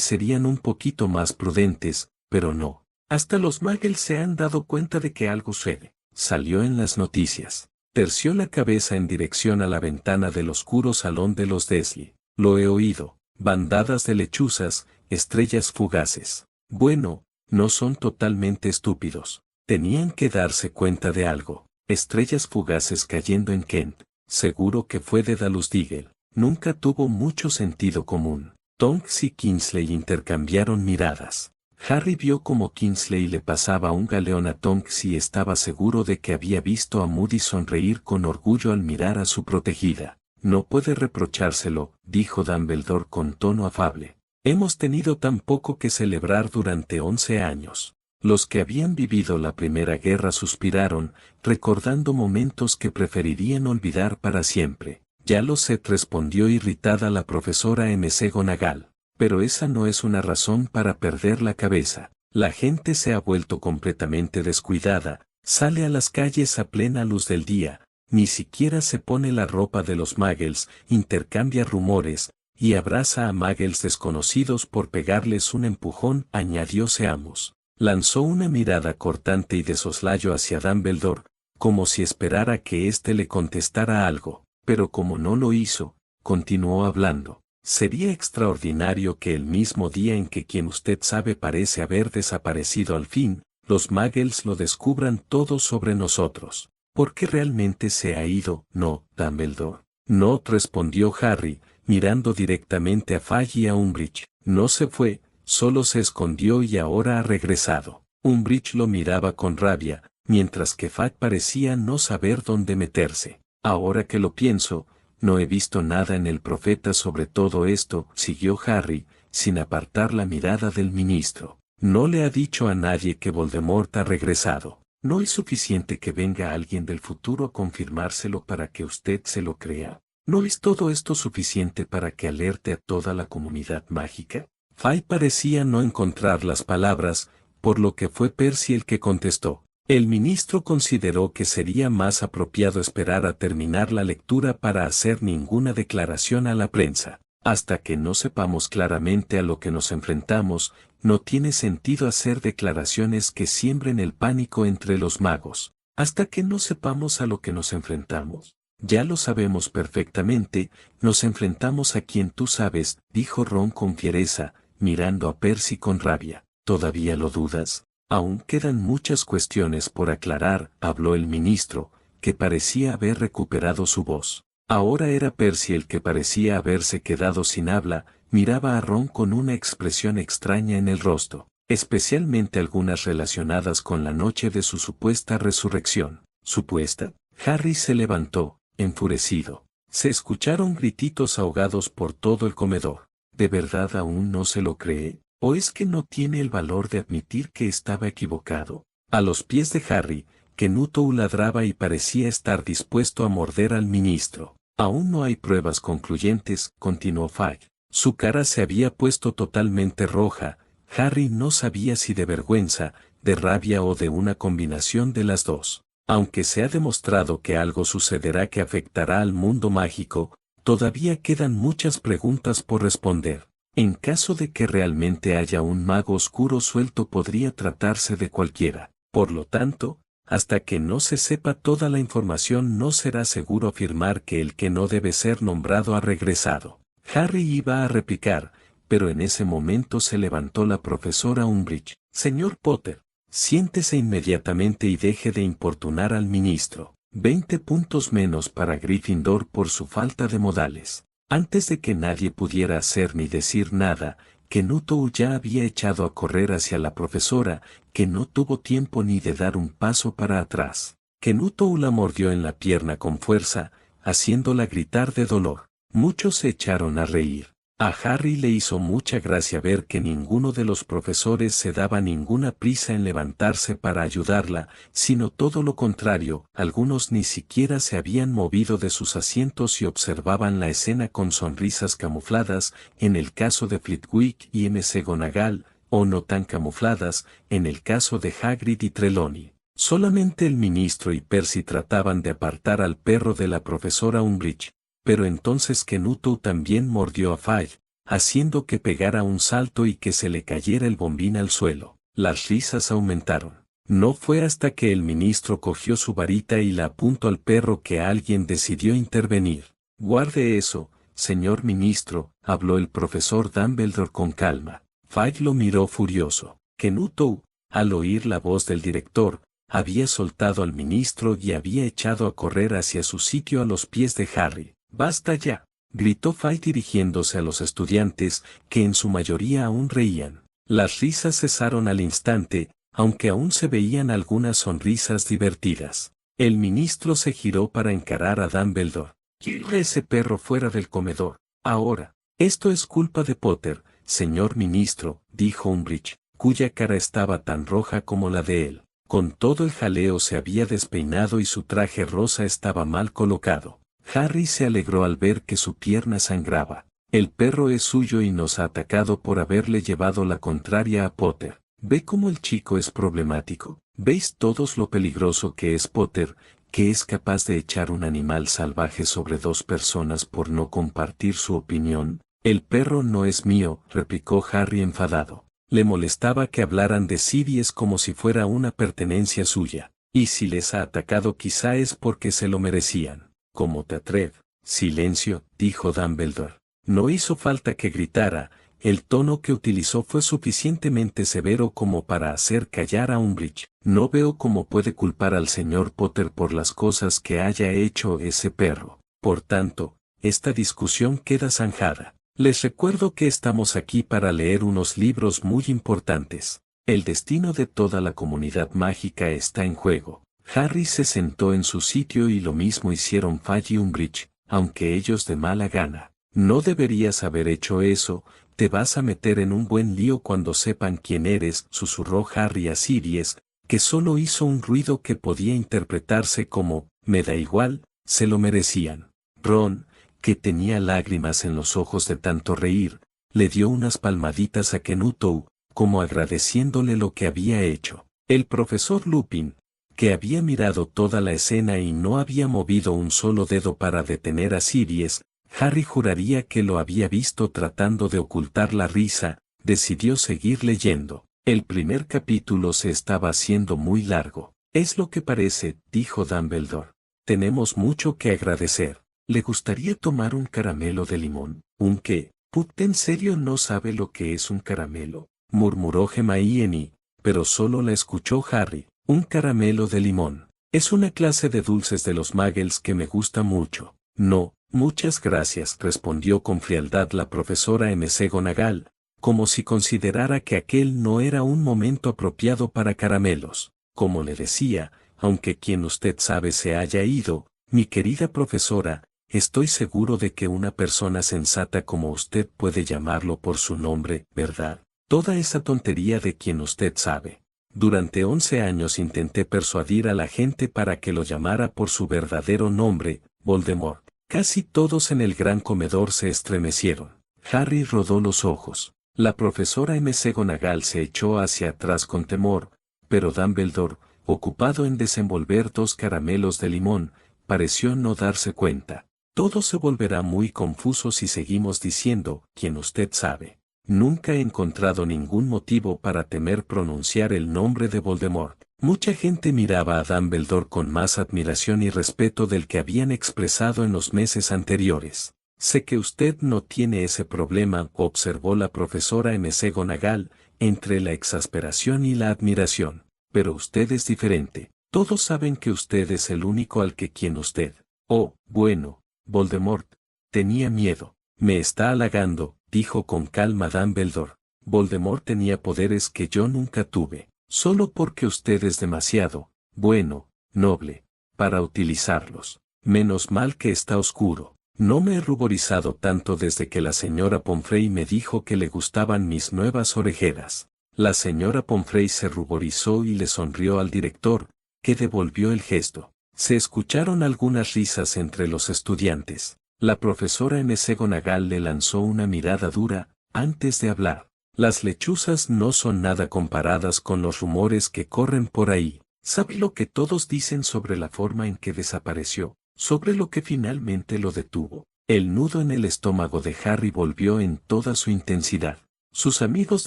serían un poquito más prudentes, pero no. Hasta los muggles se han dado cuenta de que algo sucede. Salió en las noticias. Terció la cabeza en dirección a la ventana del oscuro salón de los Dursley. Lo he oído. Bandadas de lechuzas, estrellas fugaces. Bueno, no son totalmente estúpidos. Tenían que darse cuenta de algo. Estrellas fugaces cayendo en Kent. Seguro que fue de Dalus Diggle. Nunca tuvo mucho sentido común. Tonks y Kingsley intercambiaron miradas. Harry vio cómo Kingsley le pasaba un galeón a Tonks y estaba seguro de que había visto a Moody sonreír con orgullo al mirar a su protegida. No puede reprochárselo, dijo Dumbledore con tono afable. Hemos tenido tan poco que celebrar durante 11 años. Los que habían vivido la Primera Guerra suspiraron, recordando momentos que preferirían olvidar para siempre. Ya lo sé, respondió irritada la profesora McGonagall. Pero esa no es una razón para perder la cabeza. La gente se ha vuelto completamente descuidada, sale a las calles a plena luz del día, ni siquiera se pone la ropa de los muggles, intercambia rumores, y abraza a muggles desconocidos por pegarles un empujón, añadió Seamus. Lanzó una mirada cortante y de soslayo hacia Dumbledore, como si esperara que éste le contestara algo, pero como no lo hizo, continuó hablando. Sería extraordinario que el mismo día en que quien usted sabe parece haber desaparecido al fin, los muggles lo descubran todo sobre nosotros. ¿Por qué realmente se ha ido? No, Dumbledore. No, respondió Harry, mirando directamente a Fudge y a Umbridge. No se fue, solo se escondió y ahora ha regresado. Umbridge lo miraba con rabia, mientras que Fudge parecía no saber dónde meterse. Ahora que lo pienso, no he visto nada en el profeta sobre todo esto, siguió Harry, sin apartar la mirada del ministro. No le ha dicho a nadie que Voldemort ha regresado. ¿No es suficiente que venga alguien del futuro a confirmárselo para que usted se lo crea? ¿No es todo esto suficiente para que alerte a toda la comunidad mágica? Fudge parecía no encontrar las palabras, por lo que fue Percy el que contestó. El ministro consideró que sería más apropiado esperar a terminar la lectura para hacer ninguna declaración a la prensa. Hasta que no sepamos claramente a lo que nos enfrentamos, no tiene sentido hacer declaraciones que siembren el pánico entre los magos. Hasta que no sepamos a lo que nos enfrentamos. Ya lo sabemos perfectamente, nos enfrentamos a quien tú sabes, dijo Ron con fiereza, mirando a Percy con rabia. ¿Todavía lo dudas? Aún quedan muchas cuestiones por aclarar, habló el ministro, que parecía haber recuperado su voz. Ahora era Percy el que parecía haberse quedado sin habla, miraba a Ron con una expresión extraña en el rostro, especialmente algunas relacionadas con la noche de su supuesta resurrección. ¿Supuesta? Harry se levantó, enfurecido. Se escucharon grititos ahogados por todo el comedor. ¿De verdad aún no se lo cree? ¿O es que no tiene el valor de admitir que estaba equivocado? A los pies de Harry, Kenuttou ladraba y parecía estar dispuesto a morder al ministro. Aún no hay pruebas concluyentes, continuó Fudge. Su cara se había puesto totalmente roja. Harry no sabía si de vergüenza, de rabia o de una combinación de las dos. Aunque se ha demostrado que algo sucederá que afectará al mundo mágico, todavía quedan muchas preguntas por responder. En caso de que realmente haya un mago oscuro suelto podría tratarse de cualquiera. Por lo tanto, hasta que no se sepa toda la información no será seguro afirmar que el que no debe ser nombrado ha regresado. Harry iba a replicar, pero en ese momento se levantó la profesora Umbridge. Señor Potter, siéntese inmediatamente y deje de importunar al ministro. 20 puntos menos para Gryffindor por su falta de modales. Antes de que nadie pudiera hacer ni decir nada, Kenuttou ya había echado a correr hacia la profesora, que no tuvo tiempo ni de dar un paso para atrás. Kenuttou la mordió en la pierna con fuerza, haciéndola gritar de dolor. Muchos se echaron a reír. A Harry le hizo mucha gracia ver que ninguno de los profesores se daba ninguna prisa en levantarse para ayudarla, sino todo lo contrario, algunos ni siquiera se habían movido de sus asientos y observaban la escena con sonrisas camufladas, en el caso de Flitwick y McGonagall, o no tan camufladas, en el caso de Hagrid y Trelawney. Solamente el ministro y Percy trataban de apartar al perro de la profesora Umbridge. Pero entonces Kenuttou también mordió a Fudge, haciendo que pegara un salto y que se le cayera el bombín al suelo. Las risas aumentaron. No fue hasta que el ministro cogió su varita y la apuntó al perro que alguien decidió intervenir. Guarde eso, señor ministro, habló el profesor Dumbledore con calma. Fudge lo miró furioso. Kenuttou, al oír la voz del director, había soltado al ministro y había echado a correr hacia su sitio a los pies de Harry. ¡Basta ya!, gritó Fudge dirigiéndose a los estudiantes, que en su mayoría aún reían. Las risas cesaron al instante, aunque aún se veían algunas sonrisas divertidas. El ministro se giró para encarar a Dumbledore. Quiero ese perro fuera del comedor. Ahora, esto es culpa de Potter, señor ministro, dijo Umbridge, cuya cara estaba tan roja como la de él. Con todo el jaleo se había despeinado y su traje rosa estaba mal colocado. Harry se alegró al ver que su pierna sangraba. El perro es suyo y nos ha atacado por haberle llevado la contraria a Potter. ¿Ve cómo el chico es problemático? ¿Veis todos lo peligroso que es Potter, que es capaz de echar un animal salvaje sobre dos personas por no compartir su opinión? El perro no es mío, replicó Harry enfadado. Le molestaba que hablaran de Sirius como si fuera una pertenencia suya. Y si les ha atacado quizá es porque se lo merecían. ¿Cómo te atreves? Silencio, dijo Dumbledore. No hizo falta que gritara. El tono que utilizó fue suficientemente severo como para hacer callar a Umbridge. No veo cómo puede culpar al señor Potter por las cosas que haya hecho ese perro. Por tanto, esta discusión queda zanjada. Les recuerdo que estamos aquí para leer unos libros muy importantes. El destino de toda la comunidad mágica está en juego. Harry se sentó en su sitio y lo mismo hicieron Fudge y Umbridge, aunque ellos de mala gana. No deberías haber hecho eso. Te vas a meter en un buen lío cuando sepan quién eres, susurró Harry a Sirius, que solo hizo un ruido que podía interpretarse como, me da igual, se lo merecían. Ron, que tenía lágrimas en los ojos de tanto reír, le dio unas palmaditas a Kenuttou, como agradeciéndole lo que había hecho. El profesor Lupin, que había mirado toda la escena y no había movido un solo dedo para detener a Sirius, Harry juraría que lo había visto tratando de ocultar la risa, decidió seguir leyendo. El primer capítulo se estaba haciendo muy largo. Es lo que parece, dijo Dumbledore. Tenemos mucho que agradecer. ¿Le gustaría tomar un caramelo de limón? ¿Un qué? ¿Puck en serio no sabe lo que es un caramelo? Murmuró Hermione, pero solo la escuchó Harry. Un caramelo de limón. Es una clase de dulces de los Muggles que me gusta mucho. No. Muchas gracias, respondió con frialdad la profesora McGonagall, como si considerara que aquel no era un momento apropiado para caramelos. Como le decía, aunque quien usted sabe se haya ido, mi querida profesora, estoy seguro de que una persona sensata como usted puede llamarlo por su nombre, ¿verdad? Toda esa tontería de quien usted sabe. Durante 11 años intenté persuadir a la gente para que lo llamara por su verdadero nombre, Voldemort. Casi todos en el gran comedor se estremecieron. Harry rodó los ojos. La profesora McGonagall se echó hacia atrás con temor, pero Dumbledore, ocupado en desenvolver 2 caramelos de limón, pareció no darse cuenta. Todo se volverá muy confuso si seguimos diciendo, quien usted sabe. Nunca he encontrado ningún motivo para temer pronunciar el nombre de Voldemort. Mucha gente miraba a Dumbledore con más admiración y respeto del que habían expresado en los meses anteriores. Sé que usted no tiene ese problema, observó la profesora McGonagall, entre la exasperación y la admiración. Pero usted es diferente. Todos saben que usted es el único al que quien usted. Oh, bueno, Voldemort. Tenía miedo. Me está halagando, dijo con calma Dumbledore. Voldemort tenía poderes que yo nunca tuve. Solo porque usted es demasiado, bueno, noble, para utilizarlos. Menos mal que está oscuro. No me he ruborizado tanto desde que la señora Pomfrey me dijo que le gustaban mis nuevas orejeras. La señora Pomfrey se ruborizó y le sonrió al director, que devolvió el gesto. Se escucharon algunas risas entre los estudiantes. La profesora McGonagall le lanzó una mirada dura, antes de hablar. Las lechuzas no son nada comparadas con los rumores que corren por ahí. ¿Sabe lo que todos dicen sobre la forma en que desapareció? Sobre lo que finalmente lo detuvo. El nudo en el estómago de Harry volvió en toda su intensidad. Sus amigos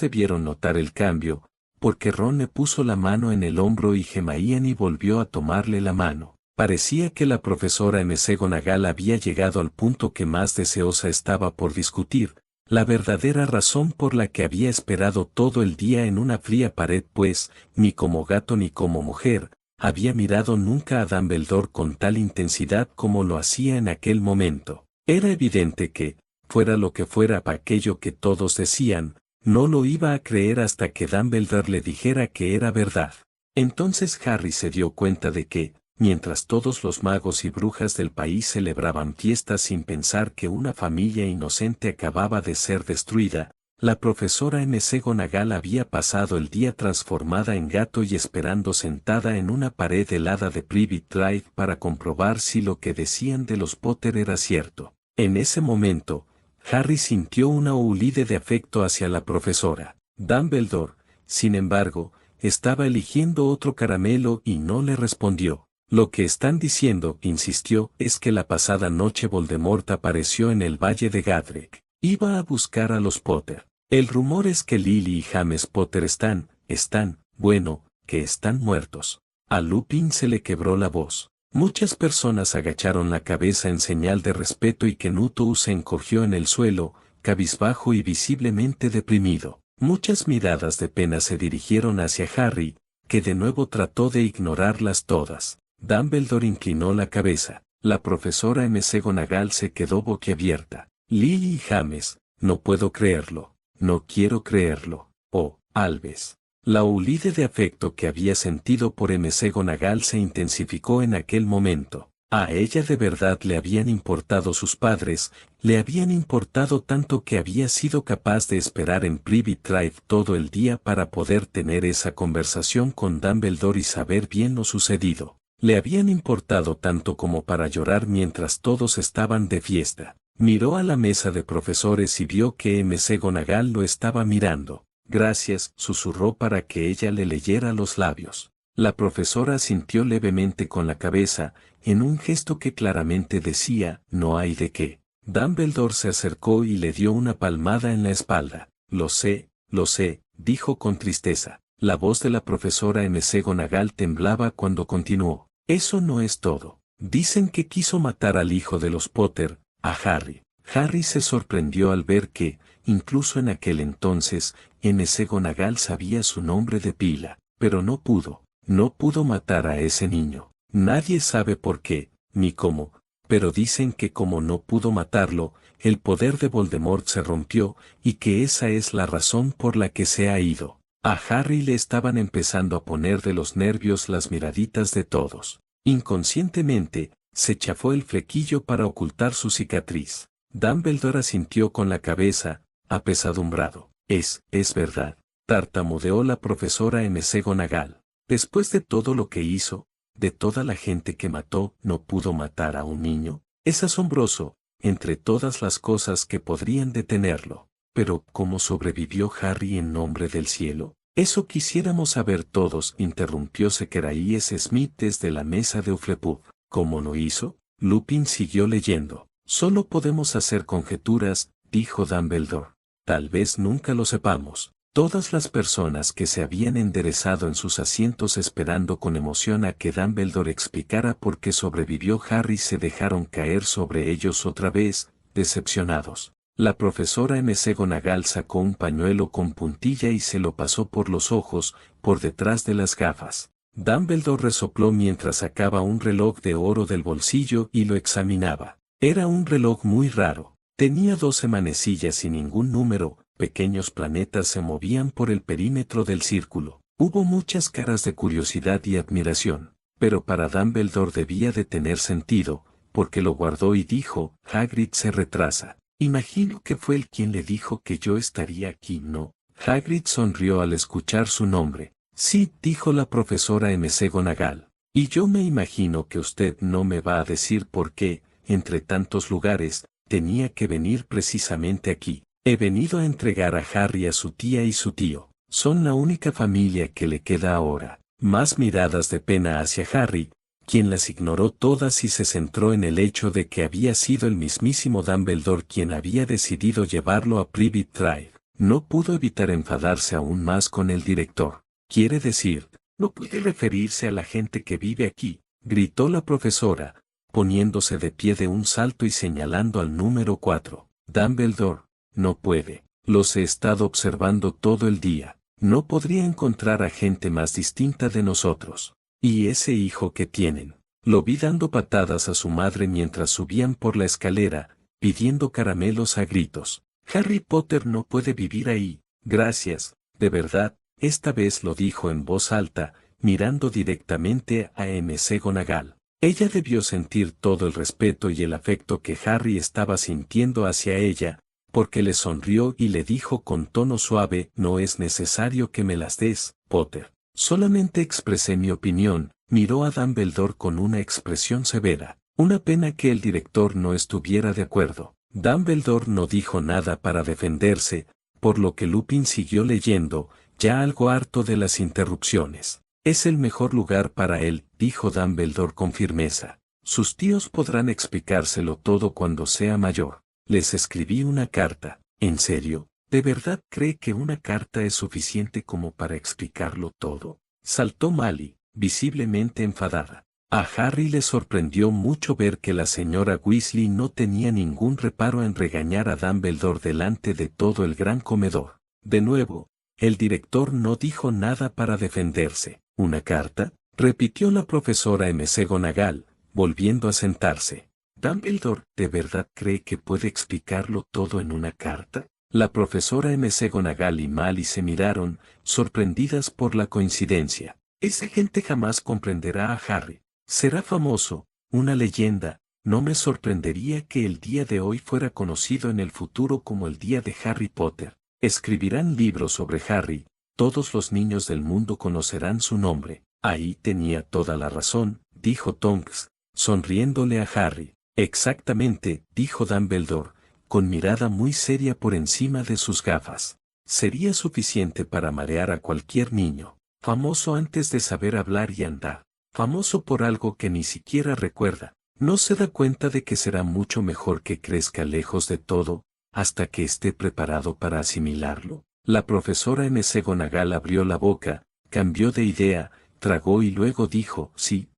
debieron notar el cambio, porque Ron le puso la mano en el hombro y Hermione volvió a tomarle la mano. Parecía que la profesora McGonagall había llegado al punto que más deseosa estaba por discutir, la verdadera razón por la que había esperado todo el día en una fría pared pues, ni como gato ni como mujer, había mirado nunca a Dumbledore con tal intensidad como lo hacía en aquel momento. Era evidente que, fuera lo que fuera para aquello que todos decían, no lo iba a creer hasta que Dumbledore le dijera que era verdad. Entonces Harry se dio cuenta de que, mientras todos los magos y brujas del país celebraban fiestas sin pensar que una familia inocente acababa de ser destruida, la profesora McGonagall había pasado el día transformada en gato y esperando sentada en una pared helada de Privet Drive para comprobar si lo que decían de los Potter era cierto. En ese momento, Harry sintió una huida de afecto hacia la profesora. Dumbledore, sin embargo, estaba eligiendo otro caramelo y no le respondió. Lo que están diciendo, insistió, es que la pasada noche Voldemort apareció en el Valle de Godric. Iba a buscar a los Potter. El rumor es que Lily y James Potter están muertos. A Lupin se le quebró la voz. Muchas personas agacharon la cabeza en señal de respeto y Kenutou se encogió en el suelo, cabizbajo y visiblemente deprimido. Muchas miradas de pena se dirigieron hacia Harry, que de nuevo trató de ignorarlas todas. Dumbledore inclinó la cabeza. La profesora McGonagall se quedó boquiabierta. Lily y James, no puedo creerlo, no quiero creerlo. Oh, Albus. La huida de afecto que había sentido por McGonagall se intensificó en aquel momento. A ella de verdad le habían importado sus padres, le habían importado tanto que había sido capaz de esperar en Privet Drive todo el día para poder tener esa conversación con Dumbledore y saber bien lo sucedido. Le habían importado tanto como para llorar mientras todos estaban de fiesta. Miró a la mesa de profesores y vio que McGonagall lo estaba mirando. Gracias, susurró para que ella le leyera los labios. La profesora asintió levemente con la cabeza, en un gesto que claramente decía, no hay de qué. Dumbledore se acercó y le dio una palmada en la espalda. Lo sé, dijo con tristeza. La voz de la profesora McGonagall temblaba cuando continuó. Eso no es todo. Dicen que quiso matar al hijo de los Potter, a Harry. Harry se sorprendió al ver que, incluso en aquel entonces, McGonagall sabía su nombre de pila, pero no pudo matar a ese niño. Nadie sabe por qué, ni cómo, pero dicen que como no pudo matarlo, el poder de Voldemort se rompió, y que esa es la razón por la que se ha ido. A Harry le estaban empezando a poner de los nervios las miraditas de todos. Inconscientemente, se chafó el flequillo para ocultar su cicatriz. Dumbledore asintió con la cabeza, apesadumbrado. Es verdad, tartamudeó la profesora McGonagall. Después de todo lo que hizo, de toda la gente que mató, ¿no pudo matar a un niño? Es asombroso, entre todas las cosas que podrían detenerlo. Pero, ¿cómo sobrevivió Harry en nombre del cielo? Eso quisiéramos saber todos, interrumpió Zacharias Smith desde la mesa de Hufflepuff. ¿Cómo lo hizo? Lupin siguió leyendo. Solo podemos hacer conjeturas, dijo Dumbledore. Tal vez nunca lo sepamos. Todas las personas que se habían enderezado en sus asientos esperando con emoción a que Dumbledore explicara por qué sobrevivió Harry se dejaron caer sobre ellos otra vez, decepcionados. La profesora McGonagall sacó un pañuelo con puntilla y se lo pasó por los ojos, por detrás de las gafas. Dumbledore resopló mientras sacaba un reloj de oro del bolsillo y lo examinaba. Era un reloj muy raro. Tenía 12 manecillas y ningún número. Pequeños planetas se movían por el perímetro del círculo. Hubo muchas caras de curiosidad y admiración, pero para Dumbledore debía de tener sentido, porque lo guardó y dijo, Hagrid se retrasa. Imagino que fue él quien le dijo que yo estaría aquí, ¿no? Hagrid sonrió al escuchar su nombre. Sí, dijo la profesora McGonagall. Y yo me imagino que usted no me va a decir por qué, entre tantos lugares, tenía que venir precisamente aquí. He venido a entregar a Harry a su tía y su tío. Son la única familia que le queda ahora. Más miradas de pena hacia Harry, quien las ignoró todas y se centró en el hecho de que había sido el mismísimo Dumbledore quien había decidido llevarlo a Privet Drive. No pudo evitar enfadarse aún más con el director. Quiere decir, no puede referirse a la gente que vive aquí, gritó la profesora, poniéndose de pie de un salto y señalando al número 4. Dumbledore. No puede. Los he estado observando todo el día. No podría encontrar a gente más distinta de nosotros. Y ese hijo que tienen. Lo vi dando patadas a su madre mientras subían por la escalera, pidiendo caramelos a gritos. Harry Potter no puede vivir ahí. Gracias, de verdad, esta vez lo dijo en voz alta, mirando directamente a McGonagall. Ella debió sentir todo el respeto y el afecto que Harry estaba sintiendo hacia ella, porque le sonrió y le dijo con tono suave: no es necesario que me las des, Potter. Solamente expresé mi opinión. Miró a Dumbledore con una expresión severa. Una pena que el director no estuviera de acuerdo. Dumbledore no dijo nada para defenderse, por lo que Lupin siguió leyendo, ya algo harto de las interrupciones. Es el mejor lugar para él, dijo Dumbledore con firmeza. Sus tíos podrán explicárselo todo cuando sea mayor. Les escribí una carta. ¿En serio? ¿De verdad cree que una carta es suficiente como para explicarlo todo? Saltó Mally, visiblemente enfadada. A Harry le sorprendió mucho ver que la señora Weasley no tenía ningún reparo en regañar a Dumbledore delante de todo el gran comedor. De nuevo, el director no dijo nada para defenderse. ¿Una carta?, repitió la profesora McGonagall, volviendo a sentarse. ¿Dumbledore de verdad cree que puede explicarlo todo en una carta? La profesora McGonagall y Mally se miraron, sorprendidas por la coincidencia. Esa gente jamás comprenderá a Harry. Será famoso, una leyenda. No me sorprendería que el día de hoy fuera conocido en el futuro como el día de Harry Potter. Escribirán libros sobre Harry, todos los niños del mundo conocerán su nombre. Ahí tenía toda la razón, dijo Tonks, sonriéndole a Harry. Exactamente, dijo Dumbledore, con mirada muy seria por encima de sus gafas. Sería suficiente para marear a cualquier niño. Famoso antes de saber hablar y andar. Famoso por algo que ni siquiera recuerda. No se da cuenta de que será mucho mejor que crezca lejos de todo, hasta que esté preparado para asimilarlo. La profesora McGonagall abrió la boca, cambió de idea, tragó y luego dijo: sí,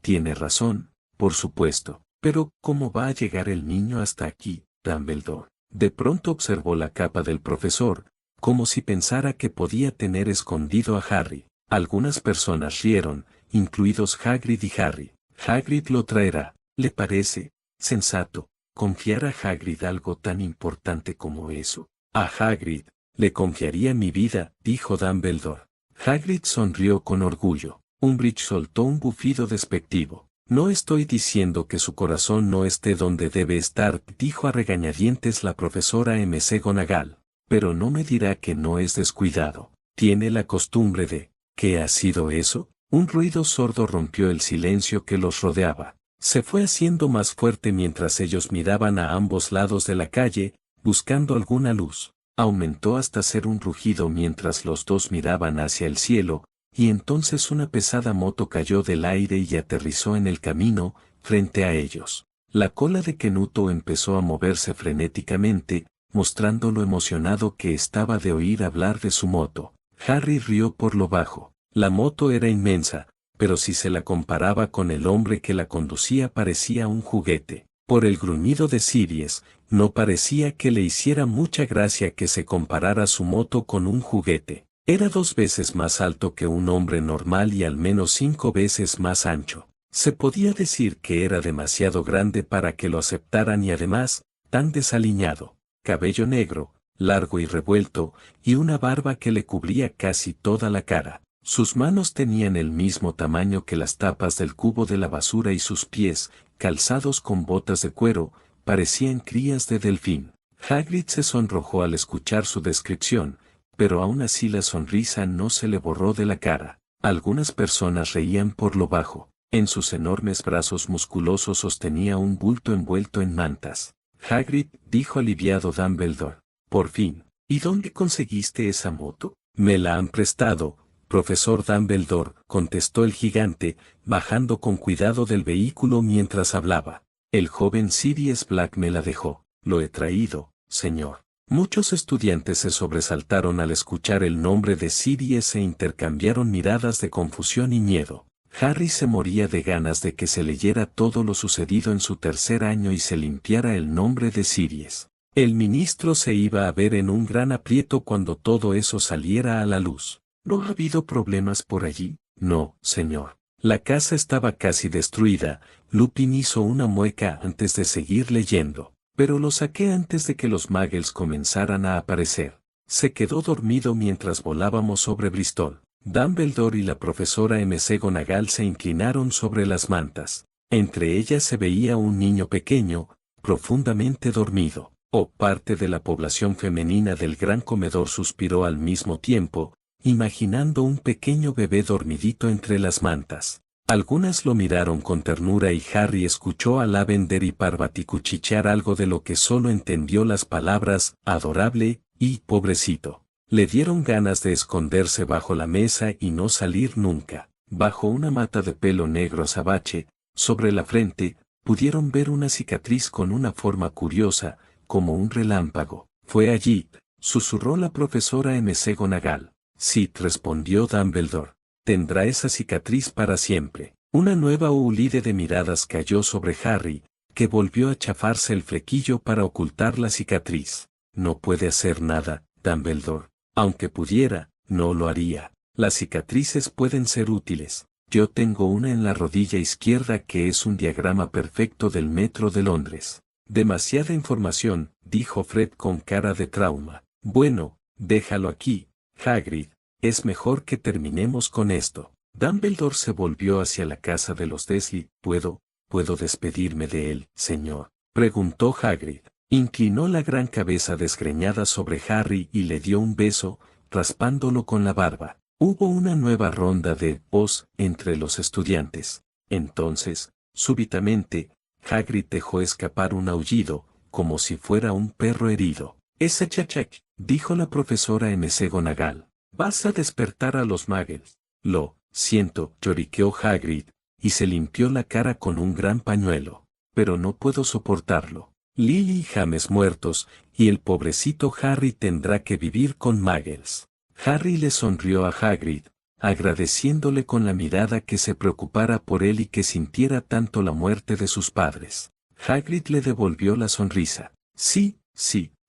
tiene razón, por supuesto. Pero, ¿cómo va a llegar el niño hasta aquí, Dumbledore? De pronto observó la capa del profesor, como si pensara que podía tener escondido a Harry. Algunas personas rieron, incluidos Hagrid y Harry. Hagrid lo traerá. ¿Le parece sensato confiar a Hagrid algo tan importante como eso? A Hagrid le confiaría mi vida, dijo Dumbledore. Hagrid sonrió con orgullo. Umbridge soltó un bufido despectivo. No estoy diciendo que su corazón no esté donde debe estar, dijo a regañadientes la profesora McGonagall. Pero no me dirá que no es descuidado. Tiene la costumbre de... ¿Qué ha sido eso? Un ruido sordo rompió el silencio que los rodeaba. Se fue haciendo más fuerte mientras ellos miraban a ambos lados de la calle, buscando alguna luz. Aumentó hasta ser un rugido mientras los dos miraban hacia el cielo, y entonces una pesada moto cayó del aire y aterrizó en el camino, frente a ellos. La cola de Kenuto empezó a moverse frenéticamente, mostrando lo emocionado que estaba de oír hablar de su moto. Harry rió por lo bajo. La moto era inmensa, pero si se la comparaba con el hombre que la conducía parecía un juguete. Por el gruñido de Sirius, no parecía que le hiciera mucha gracia que se comparara su moto con un juguete. Era 2 veces más alto que un hombre normal y al menos 5 veces más ancho. Se podía decir que era demasiado grande para que lo aceptaran y además, tan desaliñado. Cabello negro, largo y revuelto, y una barba que le cubría casi toda la cara. Sus manos tenían el mismo tamaño que las tapas del cubo de la basura y sus pies, calzados con botas de cuero, parecían crías de delfín. Hagrid se sonrojó al escuchar su descripción, pero aún así la sonrisa no se le borró de la cara. Algunas personas reían por lo bajo. En sus enormes brazos musculosos sostenía un bulto envuelto en mantas. Hagrid, dijo aliviado Dumbledore. Por fin. ¿Y dónde conseguiste esa moto? Me la han prestado, profesor Dumbledore, contestó el gigante, bajando con cuidado del vehículo mientras hablaba. El joven Sirius Black me la dejó. Lo he traído, señor. Muchos estudiantes se sobresaltaron al escuchar el nombre de Sirius e intercambiaron miradas de confusión y miedo. Harry se moría de ganas de que se leyera todo lo sucedido en su tercer año y se limpiara el nombre de Sirius. El ministro se iba a ver en un gran aprieto cuando todo eso saliera a la luz. ¿No ha habido problemas por allí? No, señor. La casa estaba casi destruida. Lupin hizo una mueca antes de seguir leyendo. Pero lo saqué antes de que los muggles comenzaran a aparecer. Se quedó dormido mientras volábamos sobre Bristol. Dumbledore y la profesora McGonagall se inclinaron sobre las mantas. Entre ellas se veía un niño pequeño, profundamente dormido. Parte de la población femenina del gran comedor suspiró al mismo tiempo, imaginando un pequeño bebé dormidito entre las mantas. Algunas lo miraron con ternura y Harry escuchó a Lavender y Parvati cuchichear algo de lo que solo entendió las palabras «adorable» y «pobrecito». Le dieron ganas de esconderse bajo la mesa y no salir nunca. Bajo una mata de pelo negro azabache, sobre la frente, pudieron ver una cicatriz con una forma curiosa, como un relámpago. «Fue allí», susurró la profesora McGonagall. «Sí», respondió Dumbledore. «Tendrá esa cicatriz para siempre». Una nueva hulida de miradas cayó sobre Harry, que volvió a chafarse el flequillo para ocultar la cicatriz. «No puede hacer nada, Dumbledore. Aunque pudiera, no lo haría. Las cicatrices pueden ser útiles. Yo tengo una en la rodilla izquierda que es un diagrama perfecto del metro de Londres». «Demasiada información», dijo Fred con cara de trauma. «Bueno, déjalo aquí, Hagrid. Es mejor que terminemos con esto». Dumbledore se volvió hacia la casa de los Dursley. ¿Puedo despedirme de él, señor?», preguntó Hagrid. Inclinó la gran cabeza desgreñada sobre Harry y le dio un beso, raspándolo con la barba. Hubo una nueva ronda de «os» entre los estudiantes. Entonces, súbitamente, Hagrid dejó escapar un aullido, como si fuera un perro herido. «Esa chachach», dijo la profesora McGonagall. «Vas a despertar a los muggles». «Lo siento», lloriqueó Hagrid, y se limpió la cara con un gran pañuelo. «Pero no puedo soportarlo. Lily y James muertos, y el pobrecito Harry tendrá que vivir con muggles». Harry le sonrió a Hagrid, agradeciéndole con la mirada que se preocupara por él y que sintiera tanto la muerte de sus padres. Hagrid le devolvió la sonrisa. «Sí,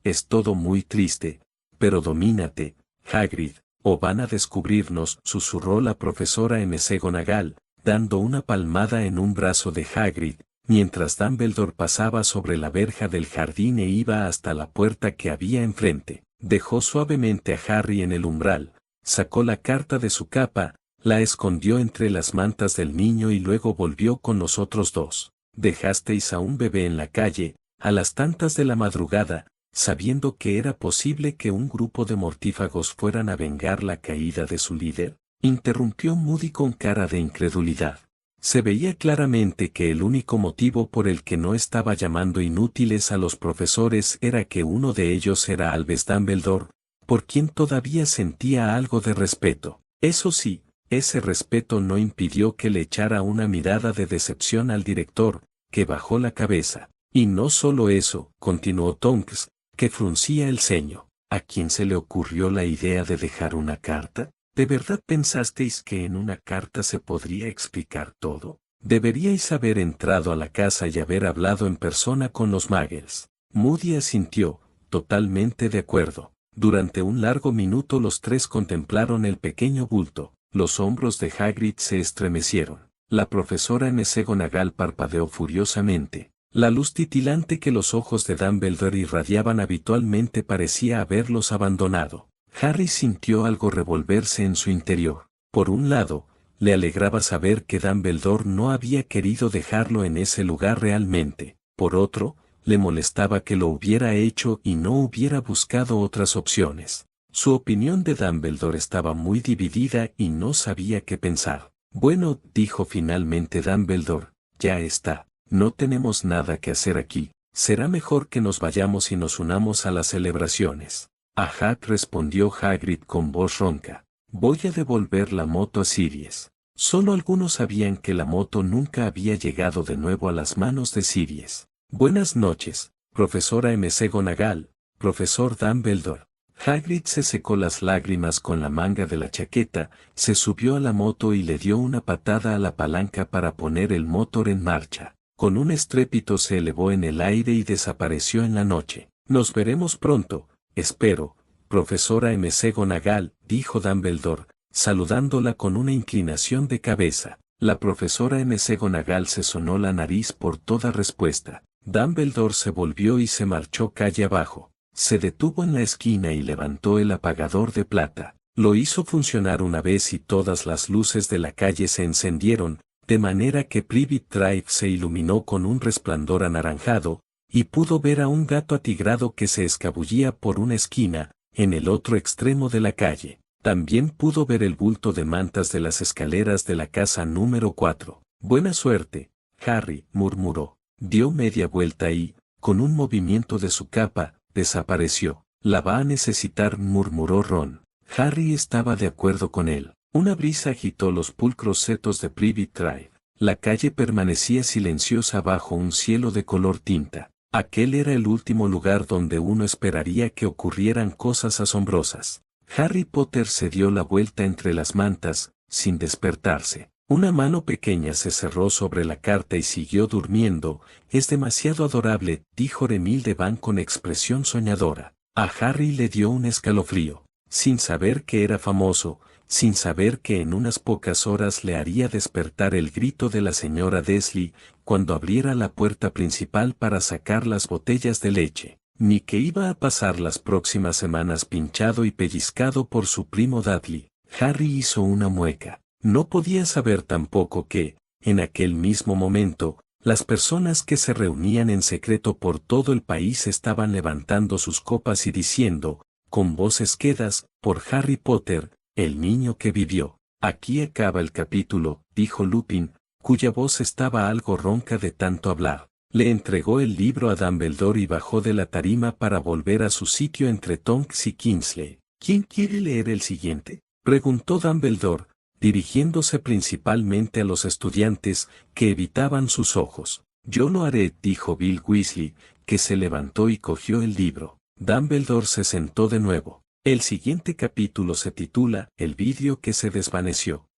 es todo muy triste, pero domínate, Hagrid, o van a descubrirnos», susurró la profesora McGonagall, dando una palmada en un brazo de Hagrid, mientras Dumbledore pasaba sobre la verja del jardín e iba hasta la puerta que había enfrente. Dejó suavemente a Harry en el umbral, sacó la carta de su capa, la escondió entre las mantas del niño y luego volvió con los otros dos. «Dejasteis a un bebé en la calle, a las tantas de la madrugada, sabiendo que era posible que un grupo de mortífagos fueran a vengar la caída de su líder», interrumpió Moody con cara de incredulidad. Se veía claramente que el único motivo por el que no estaba llamando inútiles a los profesores era que uno de ellos era Albus Dumbledore, por quien todavía sentía algo de respeto. Eso sí, ese respeto no impidió que le echara una mirada de decepción al director, que bajó la cabeza. «Y no solo eso», continuó Tonks, que fruncía el ceño. «¿A quién se le ocurrió la idea de dejar una carta? ¿De verdad pensasteis que en una carta se podría explicar todo? Deberíais haber entrado a la casa y haber hablado en persona con los muggles». Moody asintió, totalmente de acuerdo. Durante un largo minuto los tres contemplaron el pequeño bulto. Los hombros de Hagrid se estremecieron. La profesora McGonagall parpadeó furiosamente. La luz titilante que los ojos de Dumbledore irradiaban habitualmente parecía haberlos abandonado. Harry sintió algo revolverse en su interior. Por un lado, le alegraba saber que Dumbledore no había querido dejarlo en ese lugar realmente. Por otro, le molestaba que lo hubiera hecho y no hubiera buscado otras opciones. Su opinión de Dumbledore estaba muy dividida y no sabía qué pensar. «Bueno», dijo finalmente Dumbledore, «ya está. No tenemos nada que hacer aquí. Será mejor que nos vayamos y nos unamos a las celebraciones». «Ajá», respondió Hagrid con voz ronca. «Voy a devolver la moto a Sirius». Solo algunos sabían que la moto nunca había llegado de nuevo a las manos de Sirius. «Buenas noches, profesora McGonagall, profesor Dumbledore». Hagrid se secó las lágrimas con la manga de la chaqueta, se subió a la moto y le dio una patada a la palanca para poner el motor en marcha. Con un estrépito se elevó en el aire y desapareció en la noche. «Nos veremos pronto, espero, profesora McGonagall», dijo Dumbledore, saludándola con una inclinación de cabeza. La profesora McGonagall se sonó la nariz por toda respuesta. Dumbledore se volvió y se marchó calle abajo. Se detuvo en la esquina y levantó el apagador de plata. Lo hizo funcionar una vez y todas las luces de la calle se encendieron, de manera que Privet Drive se iluminó con un resplandor anaranjado, y pudo ver a un gato atigrado que se escabullía por una esquina, en el otro extremo de la calle. También pudo ver el bulto de mantas de las escaleras de la casa número 4. Buena suerte, Harry, murmuró. Dio media vuelta y, con un movimiento de su capa, desapareció. La va a necesitar, murmuró Ron. Harry estaba de acuerdo con él. Una brisa agitó los pulcros setos de Privet Drive. La calle permanecía silenciosa bajo un cielo de color tinta. Aquel era el último lugar donde uno esperaría que ocurrieran cosas asombrosas. Harry Potter se dio la vuelta entre las mantas, sin despertarse. Una mano pequeña se cerró sobre la carta y siguió durmiendo. Es demasiado adorable, dijo Remilde Van con expresión soñadora. A Harry le dio un escalofrío. Sin saber que era famoso, sin saber que en unas pocas horas le haría despertar el grito de la señora Dursley cuando abriera la puerta principal para sacar las botellas de leche, ni que iba a pasar las próximas semanas pinchado y pellizcado por su primo Dudley. Harry hizo una mueca. No podía saber tampoco que, en aquel mismo momento, las personas que se reunían en secreto por todo el país estaban levantando sus copas y diciendo, con voces quedas, por Harry Potter, el niño que vivió. Aquí acaba el capítulo, dijo Lupin, cuya voz estaba algo ronca de tanto hablar. Le entregó el libro a Dumbledore y bajó de la tarima para volver a su sitio entre Tonks y Kingsley. ¿Quién quiere leer el siguiente?, preguntó Dumbledore, dirigiéndose principalmente a los estudiantes, que evitaban sus ojos. Yo lo haré, dijo Bill Weasley, que se levantó y cogió el libro. Dumbledore se sentó de nuevo. El siguiente capítulo se titula El vidrio que se desvaneció.